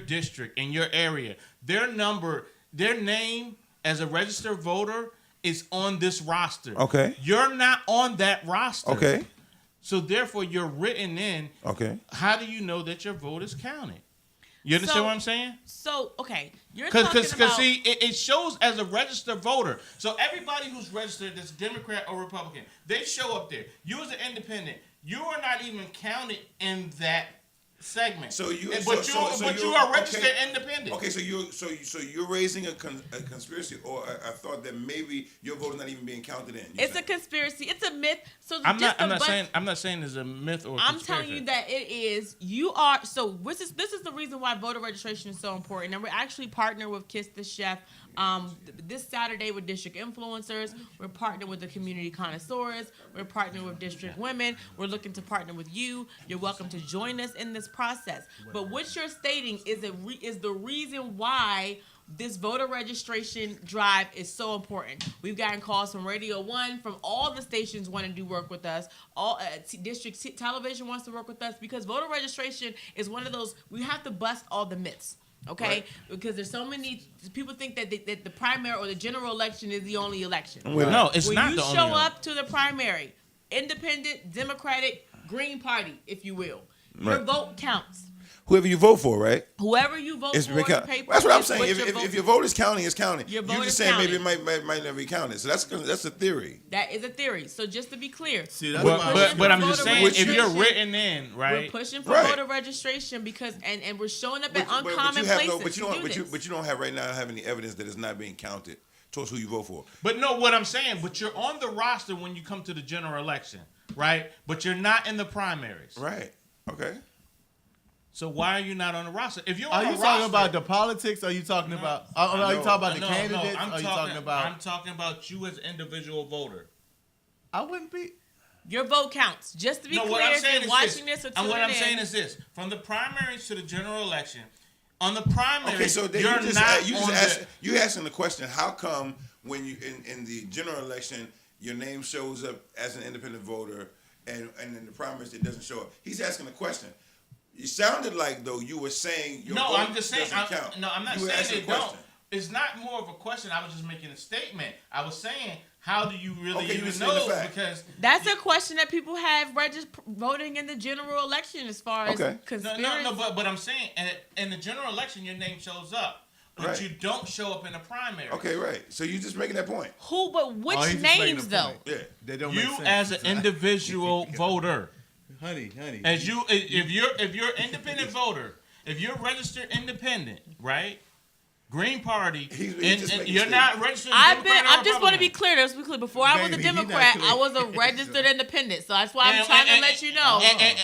district, in your area, their name as a registered voter is on this roster. Okay. You're not on that roster. Okay. So therefore, you're written in. Okay. How do you know that your vote is counted? You understand So- what I'm saying? So, okay, you're talking Because about... see, it shows as a registered voter. So everybody who's registered, that's Democrat or Republican, they show up there. You as an independent, you are not even counted in that segment. So you, but you are registered independent. Okay, so you're raising a conspiracy or a thought that maybe your vote is not even being counted in. It's a conspiracy. It's a myth. So I'm not saying it's a myth or a I'm conspiracy. telling you that it is. You are. So this is the reason why voter registration is so important. And we're actually partnered with Kiss the Chef this Saturday with District Influencers. We're partnered with the Community Connoisseurs. We're partnered with District Women. We're looking to partner with you. You're welcome to join us in this process. But what you're stating is the reason why this voter registration drive is so important. We've gotten calls from Radio 1, from all the stations want to do work with us. All District Television wants to work with us because voter registration is one of those, we have to bust all the myths. Okay, Right. because there's so many people think that the primary or the general election is the only election. No, it's when not you the only show one. up to the primary, independent, Democratic, Green Party, if you will, your Right. vote counts. Whoever you vote for, right? Whoever you vote It's for, been the count- paper That's what I'm is saying. If your vote is counting, it's counting. Your You're vote just is saying maybe counting. it might never be counted. So that's a theory. That is a theory. So just to be clear, See, that's we're why- pushing But for I'm just voter saying, if you're registration. written in, right? We're pushing for Right. voter registration because and we're showing up at But uncommon you have places but you to don't. do But this. you don't have right now have any evidence that it's not being counted towards who you vote for. But no, what I'm saying, but you're on the roster when you come to the general election, right? But you're not in the primaries. Right. Okay. So why are you not on the roster? If you're Are on you the talking roster, about the politics? Or are you talking about? Are you talking about the No, candidates? I'm Or are you talking about? I'm talking about you as an individual voter. I wouldn't be. Your vote counts. Just to be No, what clear, I'm if saying you're is watching this. this or And what tuning I'm saying in, is this: from the primaries to the general election, on the primary, Okay. So then you're you not just on the. you asking the question: how come when you in the general election your name shows up as an independent voter and in the primaries it doesn't show up? He's asking the question. You sounded like though you were saying your No, vote I'm just saying. doesn't count. I'm not You were saying asking it a don't. question. It's not more of a question. I was just making a statement. I was saying, how do you really Okay, you even stated know? the fact. Because that's a question that people have voting in the general election as far as Okay. conspiracy. no, but I'm saying, in the general election, your name shows up, but Right. you don't show up in the primary. Okay, right. So you just making that point. Who? But which Oh, he's just making names a though? point. Yeah. They don't make You sense. as an individual voter, honey. if you're independent voter, if you're registered independent, right? Green Party, He's and just making you're a not statement. registered. I just want to be clear. Let's be clear. Before I was a Baby, he not Democrat, clear. I was a registered independent. So that's why I'm trying to let you know.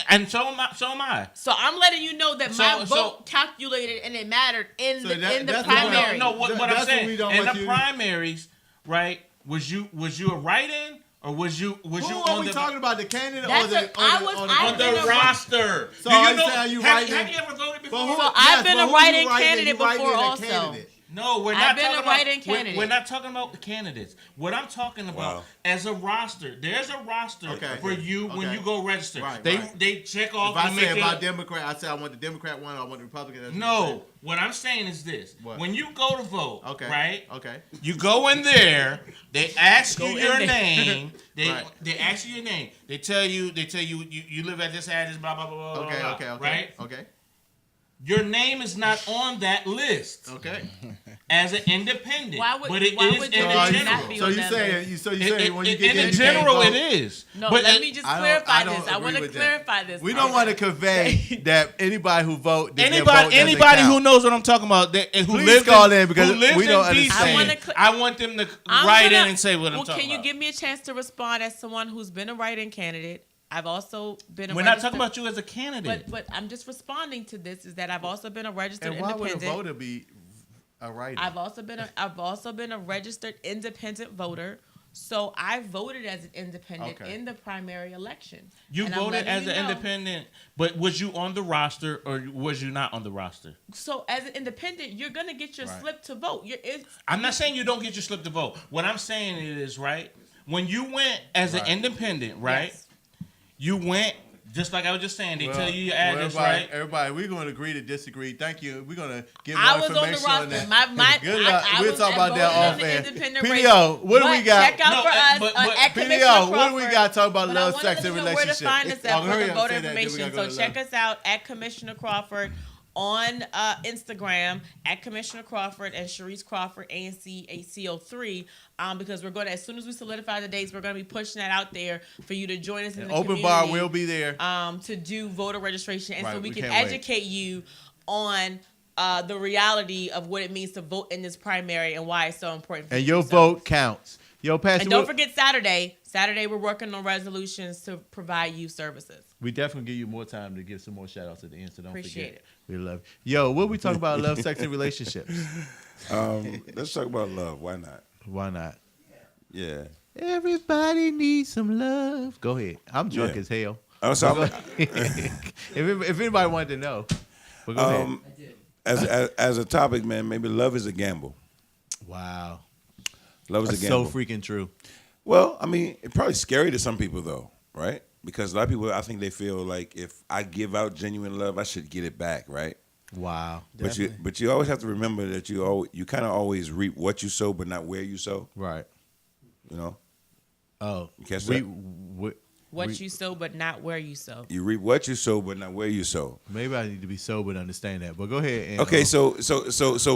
And so am I. So I'm letting you know that my So- vote calculated and it mattered in So the that's the primary. No, what I'm That's what saying we don't in want the you- primaries, right? Was you a write-in or was you Who on are we the talking about? The candidate That's or the a- I was- on I've on been the a- roster? So Do are you you know? saying you have writing- you ever voted before? But who- So I've been a who write-in you writing? candidate You writing before in a also. candidate. No, we're I've not been talking a about. write-in candidate. We're not talking about the candidates. What I'm talking about Wow. as a roster. There's a roster Okay. for you when Okay. you go register. Right, they right. they check off. If I and say make about it- Democrat, I say I want the Democrat one. Or I want the Republican. That's what you No, what I'm saying is this: What? when you go to vote, say. Okay. right? Okay. You go in there. They ask you Go in your there. name. They Right. they ask you your name. They tell you you live at this address. Blah blah blah blah. Okay. blah, Okay. Okay. Right. Okay. Your name is not on that list Okay. as an independent. Why would- but it why is would in your the name general. not be So on you that saying list? when you get in there, the you can't general, vote. it is. No, but let me just clarify this. I agree want to with that. clarify this. We don't want to convey that anybody who vote that their vote doesn't anybody who count. knows what I'm talking about, and who Please lives call in, in because who lives we don't in DC, understand. I want them to I'm write in gonna- and say what I'm well, talking can you about. give me a chance to respond as someone who's been a write-in candidate? I've also been a We're not registered- talking about you as a candidate. But I'm just responding to this is that I've also been a registered And why would a independent. voter be a writer? I've also been a registered independent voter. So I voted as an independent Okay. in the primary election. You And I'm voted letting as you an know. independent, but was you on the roster or was you not on the roster? So as an independent, you're gonna get your Right. slip to vote. I'm not saying you don't get your slip to vote. What I'm saying is, right, when you went as an independent, right? Yes. You went just like I was just saying. They tell you your well, address, everybody, right? Everybody, we're going to agree to disagree. Thank you. We're going to give more I was on the information on roster. that. Good luck. I We'll was talk about that voted off as an air. independent PDO, what do we But got? Check out No, for us but- at Commissioner PDO, what do we Crawford. got talking about But I love, wanna sex, let and you know where to relationship? find us at for hurry the up, voter say that, then we information. gotta So go to check love. us out at Commissioner Crawford on Instagram at Commissioner Crawford and Sharice Crawford ANC8CO3 because we're going to, as soon as we solidify the dates, we're going to be pushing that out there for you to join us in the Open community. bar will be there. To do voter registration, and so Right, we we can can't wait. educate you on the reality of what it means to vote in this primary and why it's so important. For And you your to do so. vote counts. Yo, Pastor, And don't forget Saturday. Saturday, we're working on resolutions to provide youth services. we definitely give you more time to give some more shout outs at the end, so don't Appreciate forget. it. We love you. Yo, what we talking about love, sex, and relationships? Let's talk about love. Why not? Why not? Yeah. Everybody needs some love. Go ahead. I'm drunk Yeah. as hell. Oh, so I'm- if anybody wanted to know, but go ahead. as a topic, man, maybe love is a gamble. Wow. Love is That's a so gamble. freaking true. Well, I mean, it's probably scary to some people though, right? Because a lot of people, I think they feel like if I give out genuine love, I should get it back, right? Wow. But you always have to remember that you kind of always reap what you sow, but not where you sow. Right. You know, Oh. You catch we, that? What you sow, but not where you sow. you reap what you sow, but not where you sow. Maybe I need to be sober to understand that. But go ahead. And, Okay, so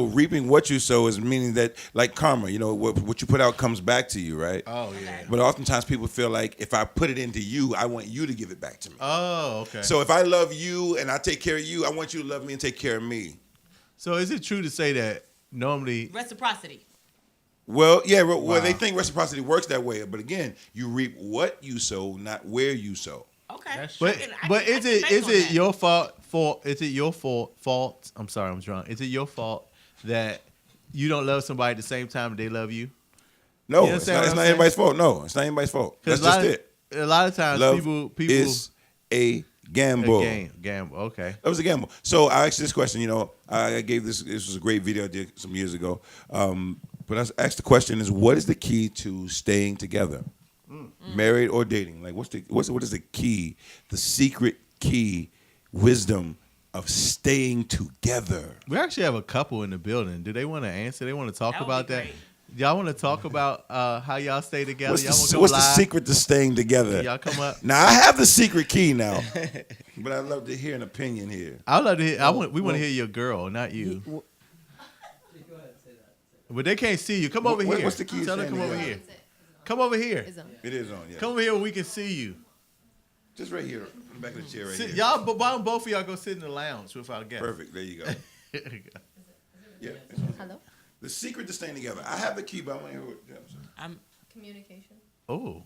reaping what you sow is meaning that, like karma, you know, what you put out comes back to you, right? Oh yeah. But oftentimes people feel like if I put it into you, I want you to give it back to me. Oh, okay. So if I love you and I take care of you, I want you to love me and take care of me. So is it true to say that normally? Reciprocity. Well, yeah, well, Wow. they think reciprocity works that way, but again, you reap what you sow, not where you sow. Okay. That's But I is can it bank is on it that. your fault? Is it your fault? I'm sorry, I'm drunk. Is it your fault that you don't love somebody at the same time they love you? No, You it's understand not, what it's I'm not saying? anybody's fault. No, it's not anybody's fault. That's a lot just of, it. A lot of times Love people is a gamble. gamble. Okay. That was a gamble. So I asked this question. You know, I gave this. This was a great video I did some years ago. But I asked the question: is what is the key to staying together, married or dating? Like, what is the key, the secret key, wisdom of staying together? We actually have a couple in the building. Do they want to answer? They want to talk That would about be that? great. Y'all want to talk about how y'all stay together? What's Y'all want to the, come what's the live? secret to staying together? Y'all come up. Now I have the secret key now, but I'd love to hear an opinion here. I'd love to hear. We want to hear your girl, not you. But they can't see you. Come over here. What's the key to Tell them staying come over together? here. Come over here. It is on, yeah. Come over here where we can see you. Just right here, in the back of the chair right Sit, here. y'all, but why don't both of y'all go sit in the lounge with our guests? Perfect. There you go. Yeah. Hello? The secret to staying together. I have the key, but I want to hear what Jim said. Communication. Oh,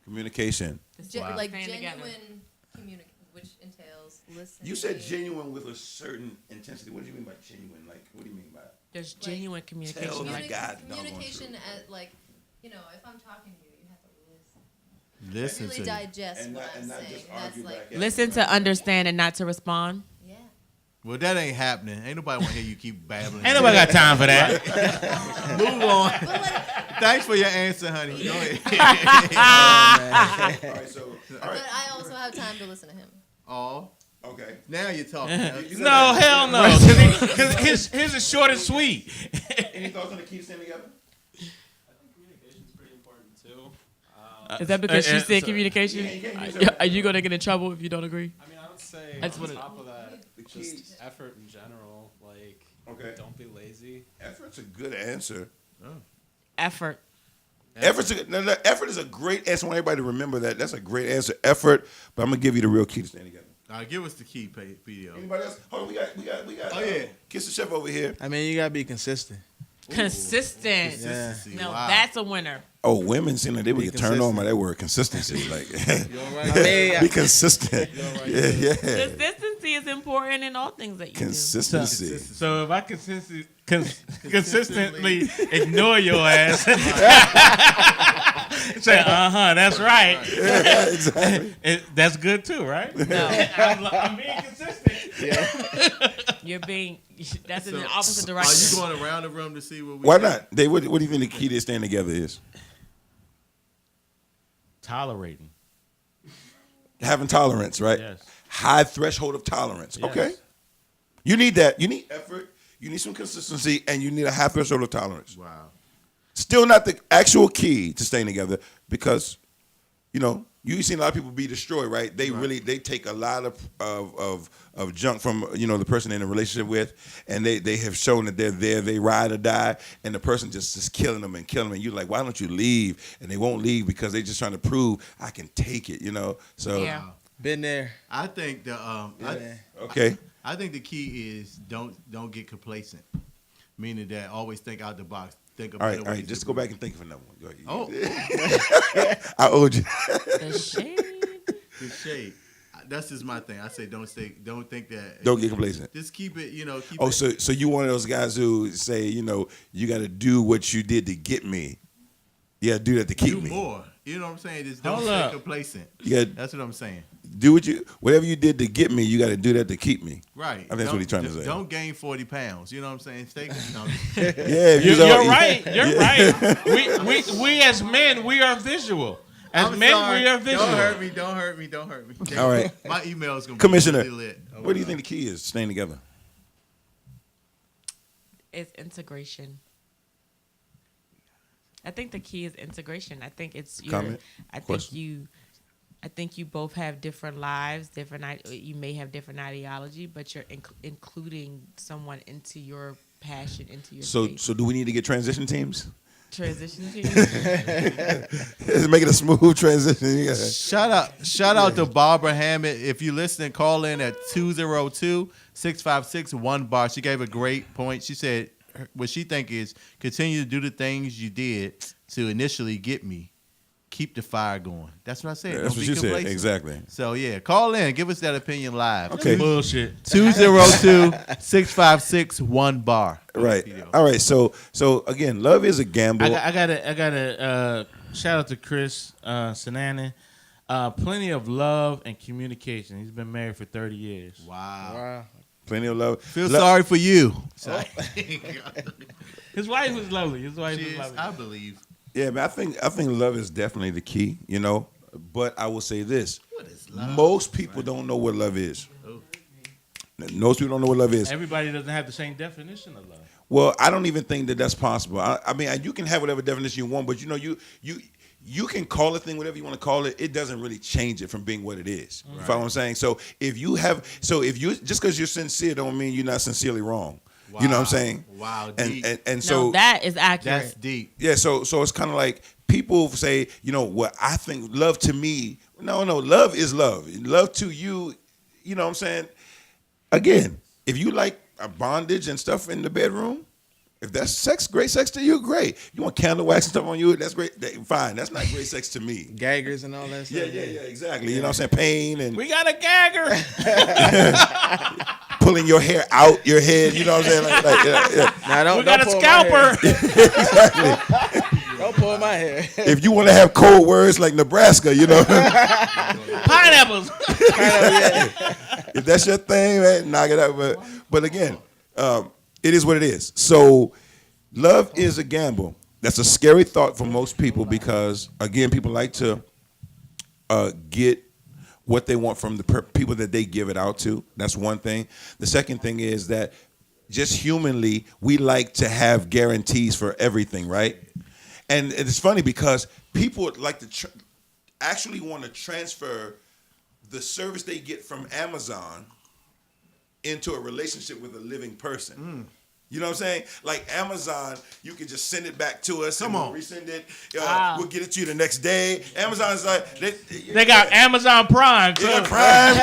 Communication. Wow. Like Staying together. genuine communication, which entails listening. You said genuine with a certain intensity. What do you mean by genuine? Like, what do you mean by it? There's genuine communication. Tell me. Like, God, no, communication no, at like, you know, if I'm talking to you, you have to listen really to you. digest And what not, I'm and not saying. just That's argue like, back. at listen me, to right? understand and not to respond. yeah. Well, that ain't happening. Ain't nobody want to hear you keep babbling. Ain't nobody got time for that. Move on. But like, Thanks for your answer, honey. Go ahead. All right, so, all but right. I also have time to listen to him. Oh, Okay. now you're talking. No, hell no. Because his is short and sweet. Any thoughts on the key to staying together? Communication's pretty important too. Is that because she said so- communication? Are you gonna get in trouble if you don't agree? I mean, I would say That's on what it- top of that, The key- just effort in general. Like, Okay. don't be lazy. Effort's a good answer. Effort. Effort is a great answer. I want everybody to remember that. That's a great answer. Effort. But I'm gonna give you the real key to staying together. All right, give us the key, PDO. Anybody else? Hold on, we got. Oh, yeah. Kiss the chef over here. I mean, you gotta be consistent. Consistent. Consistency. No, Wow. that's a winner. Oh, women seem like they would Be get turned on by consistent. that word consistency. Like, I mean, be consistent. Yeah. Consistency is important in all things that you Consistency. So if I consistently ignore your ass, say, that's right. Exactly. That's good too, right? do. No, I'm being consistent. you're being. That's in the So, opposite Are direction. you going around the room to see what we Why got? not? Dave, what do you think the key to staying together is? Tolerating. Having tolerance, right? Yes. High threshold of tolerance. Yes. Okay. You need that. You need effort. You need some consistency, and you need a high threshold of tolerance. Wow. Still not the actual key to staying together because, you've seen a lot of people be destroyed, right? They take a lot of junk from the person in a relationship with, and they have shown that they're there, they ride or die, and the person just killing them and killing them. And you're like, why don't you leave? And they won't leave because they're just trying to prove I can take it, So Yeah. Been there. I think okay. I think the key is don't get complacent, meaning that always think out the box. Think of All better right. ways Just to go do back and think of another one. Go ahead. Oh, I owed you. The shade. the shade. That's just my thing. I say don't think that. Don't get complacent. Just keep it. Keep Oh, it. so you one of those guys who say, you got to do what you did to get me. You got to do that to keep do me. more. You know what I'm saying? Just don't Hold stay up. complacent. Yeah. That's what I'm saying. Do whatever you did to get me, you got to do that to keep me. Right. I think that's what he's trying to say. Don't gain 40 pounds. You know what I'm saying? Stay. Yeah, if You're all- right. You're right. We as men, we are visual. As I'm men, sorry. we are visual. Don't hurt me. All right. My email is gonna Commissioner, be really lit. what do you think the key is staying together? It's integration. I think the key is integration. I think it's your. Comment? I think Question? you both have different lives, you may have different ideology, but you're including someone into your passion, into your space. So do we need to get transition teams? Transition team. Make it a smooth transition. You gotta- Shout out to Barbara Hammett. If you listening, call in at 202-656-1BAR. She gave a great point. She said what she think is continue to do the things you did to initially get me. Keep the fire going. That's what I said. That's Don't what be you said. complacent. Exactly. So yeah, call in. Give us that opinion live. Okay. Bullshit. 202-656-1BAR. Right. All right. So again, love is a gamble. I gotta shout out to Chris Sananen. Plenty of love and communication. He's been married for 30 years. Wow. Plenty of love. Feel sorry for you. His wife was lovely. I believe. Yeah, man. I think love is definitely the key. But I will say this: What is love? most people don't know what love is. Most people don't know what love is. Everybody doesn't have the same definition of love. Well, I don't even think that that's possible. I mean, you can have whatever definition you want, but you can call a thing whatever you want to call it. It doesn't really change it from being what it is. You follow what I'm saying? So if you just because you're sincere don't mean you're not sincerely wrong. Wow. You know what I'm saying? Wow. And Deep. and so No, that is accurate. That's deep. yeah, so it's kind of like people say, what I think love to me. No, love is love. Love to you, you know what I'm saying? Again, if you like a bondage and stuff in the bedroom, if that's sex, great sex to you, great. You want candle wax and stuff on you, that's great. Fine, that's not great sex to me. Gaggers and all that stuff. Yeah, exactly. You know what I'm saying? Pain and We got a gagger. pulling your hair out your head. You know what I'm saying? Yeah. Now, We got a pull my hair. scalper. Don't pull my hair. If you want to have cold words like Nebraska, Pineapples. if that's your thing, man, knock it out. But again, it is what it is. So love is a gamble. That's a scary thought for most people because, again, people like to get what they want from the people that they give it out to. That's one thing. The second thing is that just humanly, we like to have guarantees for everything, right? And it's funny because people like to actually want to transfer the service they get from Amazon into a relationship with a living person. You know what I'm saying? Like Amazon, you can just send it back to us. Come and on. we'll resend it. Wow. We'll get it to you the next day. Amazon's like They got Amazon Prime too. yeah, Prime.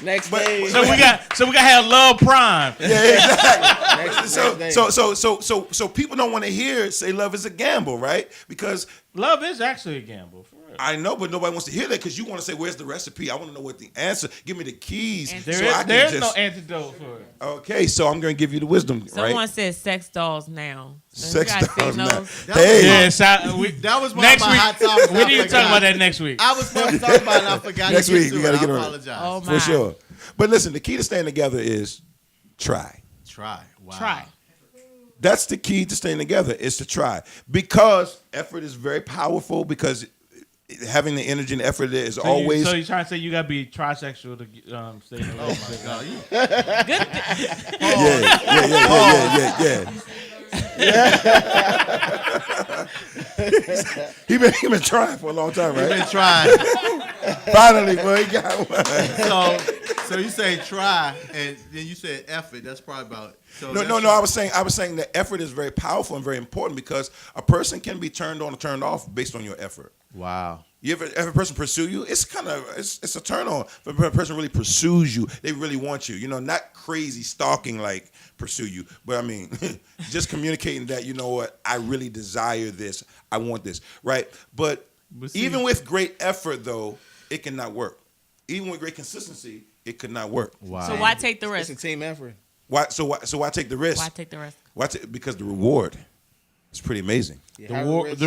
Next But- day. So we got to have Love Prime. Yeah, exactly. next day. So people don't want to hear say love is a gamble, right? Because Love is actually a gamble. For real. I know, but nobody wants to hear that because you want to say, "Where's the recipe?" I want to know what the answer. Give me the keys. There is no antidote for it. Okay, so I'm going to give you the wisdom, Someone right? said sex dolls now. So Sex you guys dolls seen now. those? Hey, Yeah, That was one next of my week. hot topics. We need to talk about that next week. I was supposed to talk about it. I forgot. Next to get week, to we it. gotta get I on it. apologize. Oh my. for sure. But listen, the key to staying together is try. Try. Wow. Try. That's the key to staying together is to try because effort is very powerful because having the energy and effort there is So always. so you're trying to say you gotta be trisexual to stay in a relationship? Oh my God, He been trying for a long time, right? been trying. Finally, boy, he got one. So you say try, and then you said effort. That's probably about. So No. I was saying that effort is very powerful and very important because a person can be turned on or turned off based on your effort. Wow. You ever a person pursue you? It's it's a turn on. If a person really pursues you, they really want you. You know, not crazy stalking like pursue you, but I mean, just communicating that you know what, I really desire this. I want this, right? But even with great effort, though, it cannot work. Even with great consistency, it could not work. Wow. So why take the risk? It's a team effort. Why? So why take the risk? Why take the risk? Because the reward is pretty amazing. The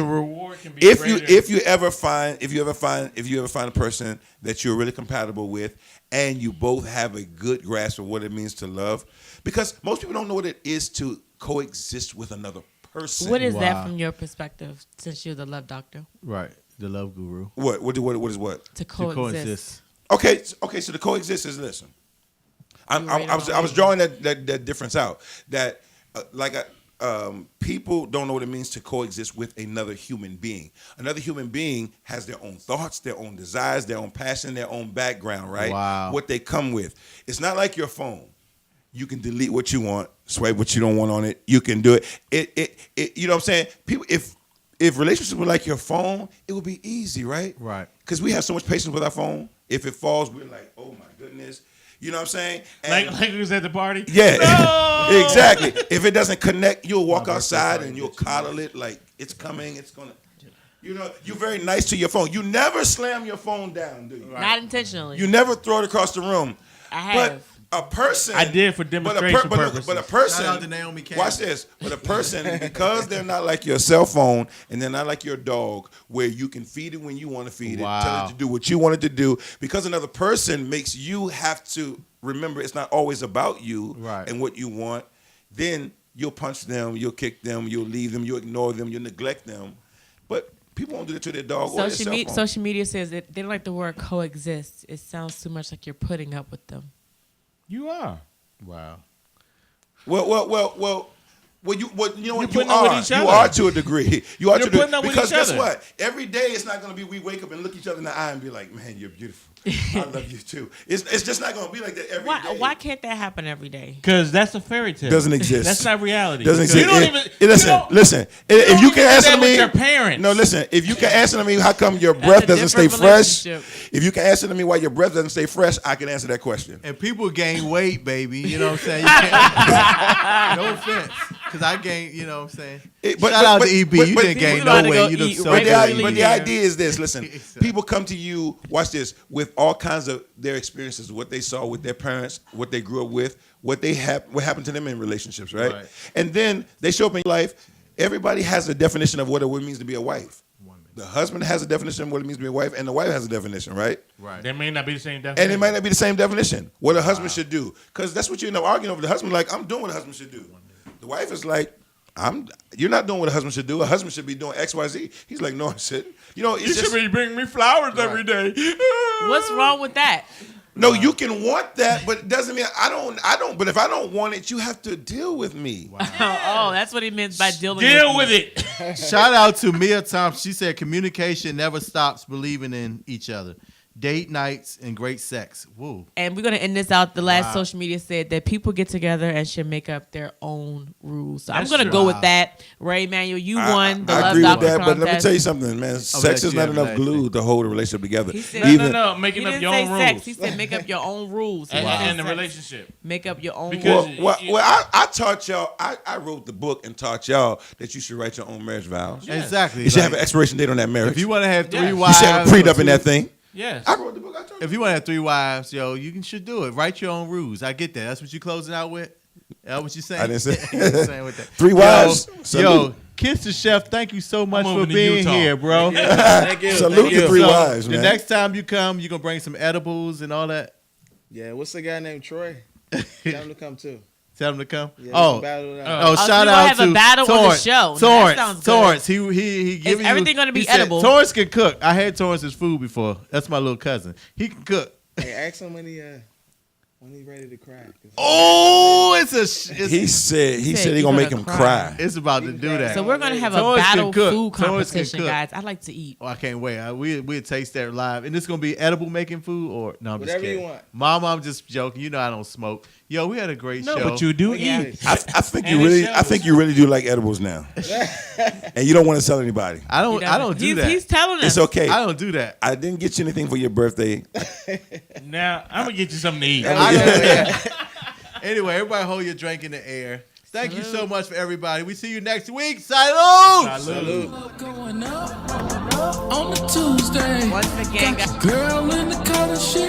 reward can be If greater. you ever find a person that you're really compatible with and you both have a good grasp of what it means to love, because most people don't know what it is to coexist with another person. What is that Wow. from your perspective, since you're the love doctor? Right. The love guru. What is what? To To coexist. coexist. Okay, so the coexist is listen. I was drawing that difference out. That people don't know what it means to coexist with another human being. Another human being has their own thoughts, their own desires, their own passion, their own background, right? Wow. What they come with. It's not like your phone. You can delete what you want, swipe what you don't want on it. You can do it. It you know what I'm saying? People, if relationships were like your phone, it would be easy, right? Right. Because we have so much patience with our phone. If it falls, we're like, oh my goodness. You know what I'm saying? And like we was at the party. yeah, No! exactly. If it doesn't connect, you'll walk outside and you'll coddle it like it's coming. It's gonna. You know, you're very nice to your phone. You never slam your phone down, do you? Not intentionally. You never throw it across the room. I have. But a person. I did for demonstration purposes. But a person. Shout out to Naomi Campbell. Watch this. But a person, because they're not like your cell phone and they're not like your dog, where you can feed it when you want to feed it, tell it to do what you want it to do, because another person makes you have to remember it's not always about you and what you want, then you'll punch them, you'll kick them, you'll leave them, you'll ignore them, you'll neglect them. But people won't do that to their dog or their cell phone. Social media says that they don't like the word coexist. It sounds too much like you're putting up with them. You are. Wow. Well, you know what? You putting up with are. each You other. are to a degree. You are You're to a putting up degree. with Because each guess other. what? Every day it's not going to be we wake up and look each other in the eye and be like, man, you're beautiful. I love you too. It's just not going to be like that every day. Why can't that happen every day? Because that's a fairy tale. Doesn't exist. That's not reality. Doesn't You exist. don't even. Listen. you If don't you even can do answer that to with me, your parents. no, listen. If you can answer to me, how come your That's breath a doesn't stay different fresh? relationship. If you can answer to me why your breath doesn't stay fresh, I can answer that question. And people gain weight, baby. You know what I'm saying? You can't, no offense. Because I gained, you know what I'm saying? Shout out to EB. You didn't gain know how to no go weight. You look eat so regularly. good. But the Yeah. idea is this. Listen, people come to you, watch this, with all kinds of their experiences, what they saw with their parents, what they grew up with, what happened to them in relationships, right? And then they show up in your life. Everybody has a definition of what it means to be a wife. The husband has a definition of what it means to be a wife, and the wife has a definition, right? Right. They may not be the same definition. And it might not be the same definition, what a husband should do. Because that's what you end up arguing over. The husband like, I'm doing what a husband should do. The wife is like, you're not doing what a husband should do. A husband should be doing X, Y, Z. He's like, no, I shouldn't. You know, it's You just, should be bringing me flowers every day. What's wrong with that? no, you can want that, but it doesn't mean I don't. But if I don't want it, you have to deal with me. Oh, that's what he meant by dealing Deal with with you. it. Shout out to Mia Thompson. She said communication never stops believing in each other. Date nights and great sex. Woo. And we're gonna end this out. The last social media said that people get together and should make up their own rules. So That's I'm gonna true. go with that. Ray Emanuel, you won the I Love agree with Doctor that, but let me contest. tell you something, man. Sex is you not have enough that glue to hold a relationship together. He said- No, He making up didn't your say own sex. rules. He said make up your own rules. He And didn't say in the sex. relationship. Make up your own Because- rules. I taught y'all. I wrote the book and taught y'all that you should write your own marriage vows. Exactly. You should Like, have an expiration date on that marriage. if you want to have three Yes. You wives, should have a prenup or in that thing. Yes. I wrote the book. I told you. If you want to have 3 wives, yo, you should do it. Write your own rules. I get that. That's what you closing out with? That's what you saying? I didn't say- You saying with that. 3 wives. Yo, Salute. Kiss the Chef, thank you so much for moving to being Utah. here, bro. Thank you. Salute Thank to you. 3 So, wives, the man. next time you come, you're going to bring some edibles and all that? Yeah, what's the guy named Troy? Tell him to come too. Tell him to come. Yeah, Oh, battle it oh, out. so shout we gonna out have to a battle on the Torrance. show. That Torrance, sounds good. Torrance. He giving you. everything gonna be he said edible? Torrance can cook. I had Torrance's food before. That's my little cousin. He can cook. Hey, ask him when he ready to cry. Oh, He said he gonna make him cry. It's about to do that. So we're gonna have a Torrance can battle cook. food Torrance can competition, cook. guys. I like to eat. Oh, I can't wait. We'll taste that live. And it's going to be edible making food or no, I'm Whatever just kidding. you want. Mama, I'm just joking. You know I don't smoke. Yo, we had a great No, show. but you do Yeah. eat. I think And you it really, shows. I think you really do like edibles now, and you don't want to tell anybody. I don't do he's, that. He's telling us. It's okay. I don't do that. I didn't get you anything for your birthday. Now I'm gonna get you something to eat. I don't, yeah. Anyway, everybody hold your drink in the air. Thank you so much for everybody. We see you next week. Salud! Salud. Going up on a Tuesday. Once again, guys. Girl in the color sheet.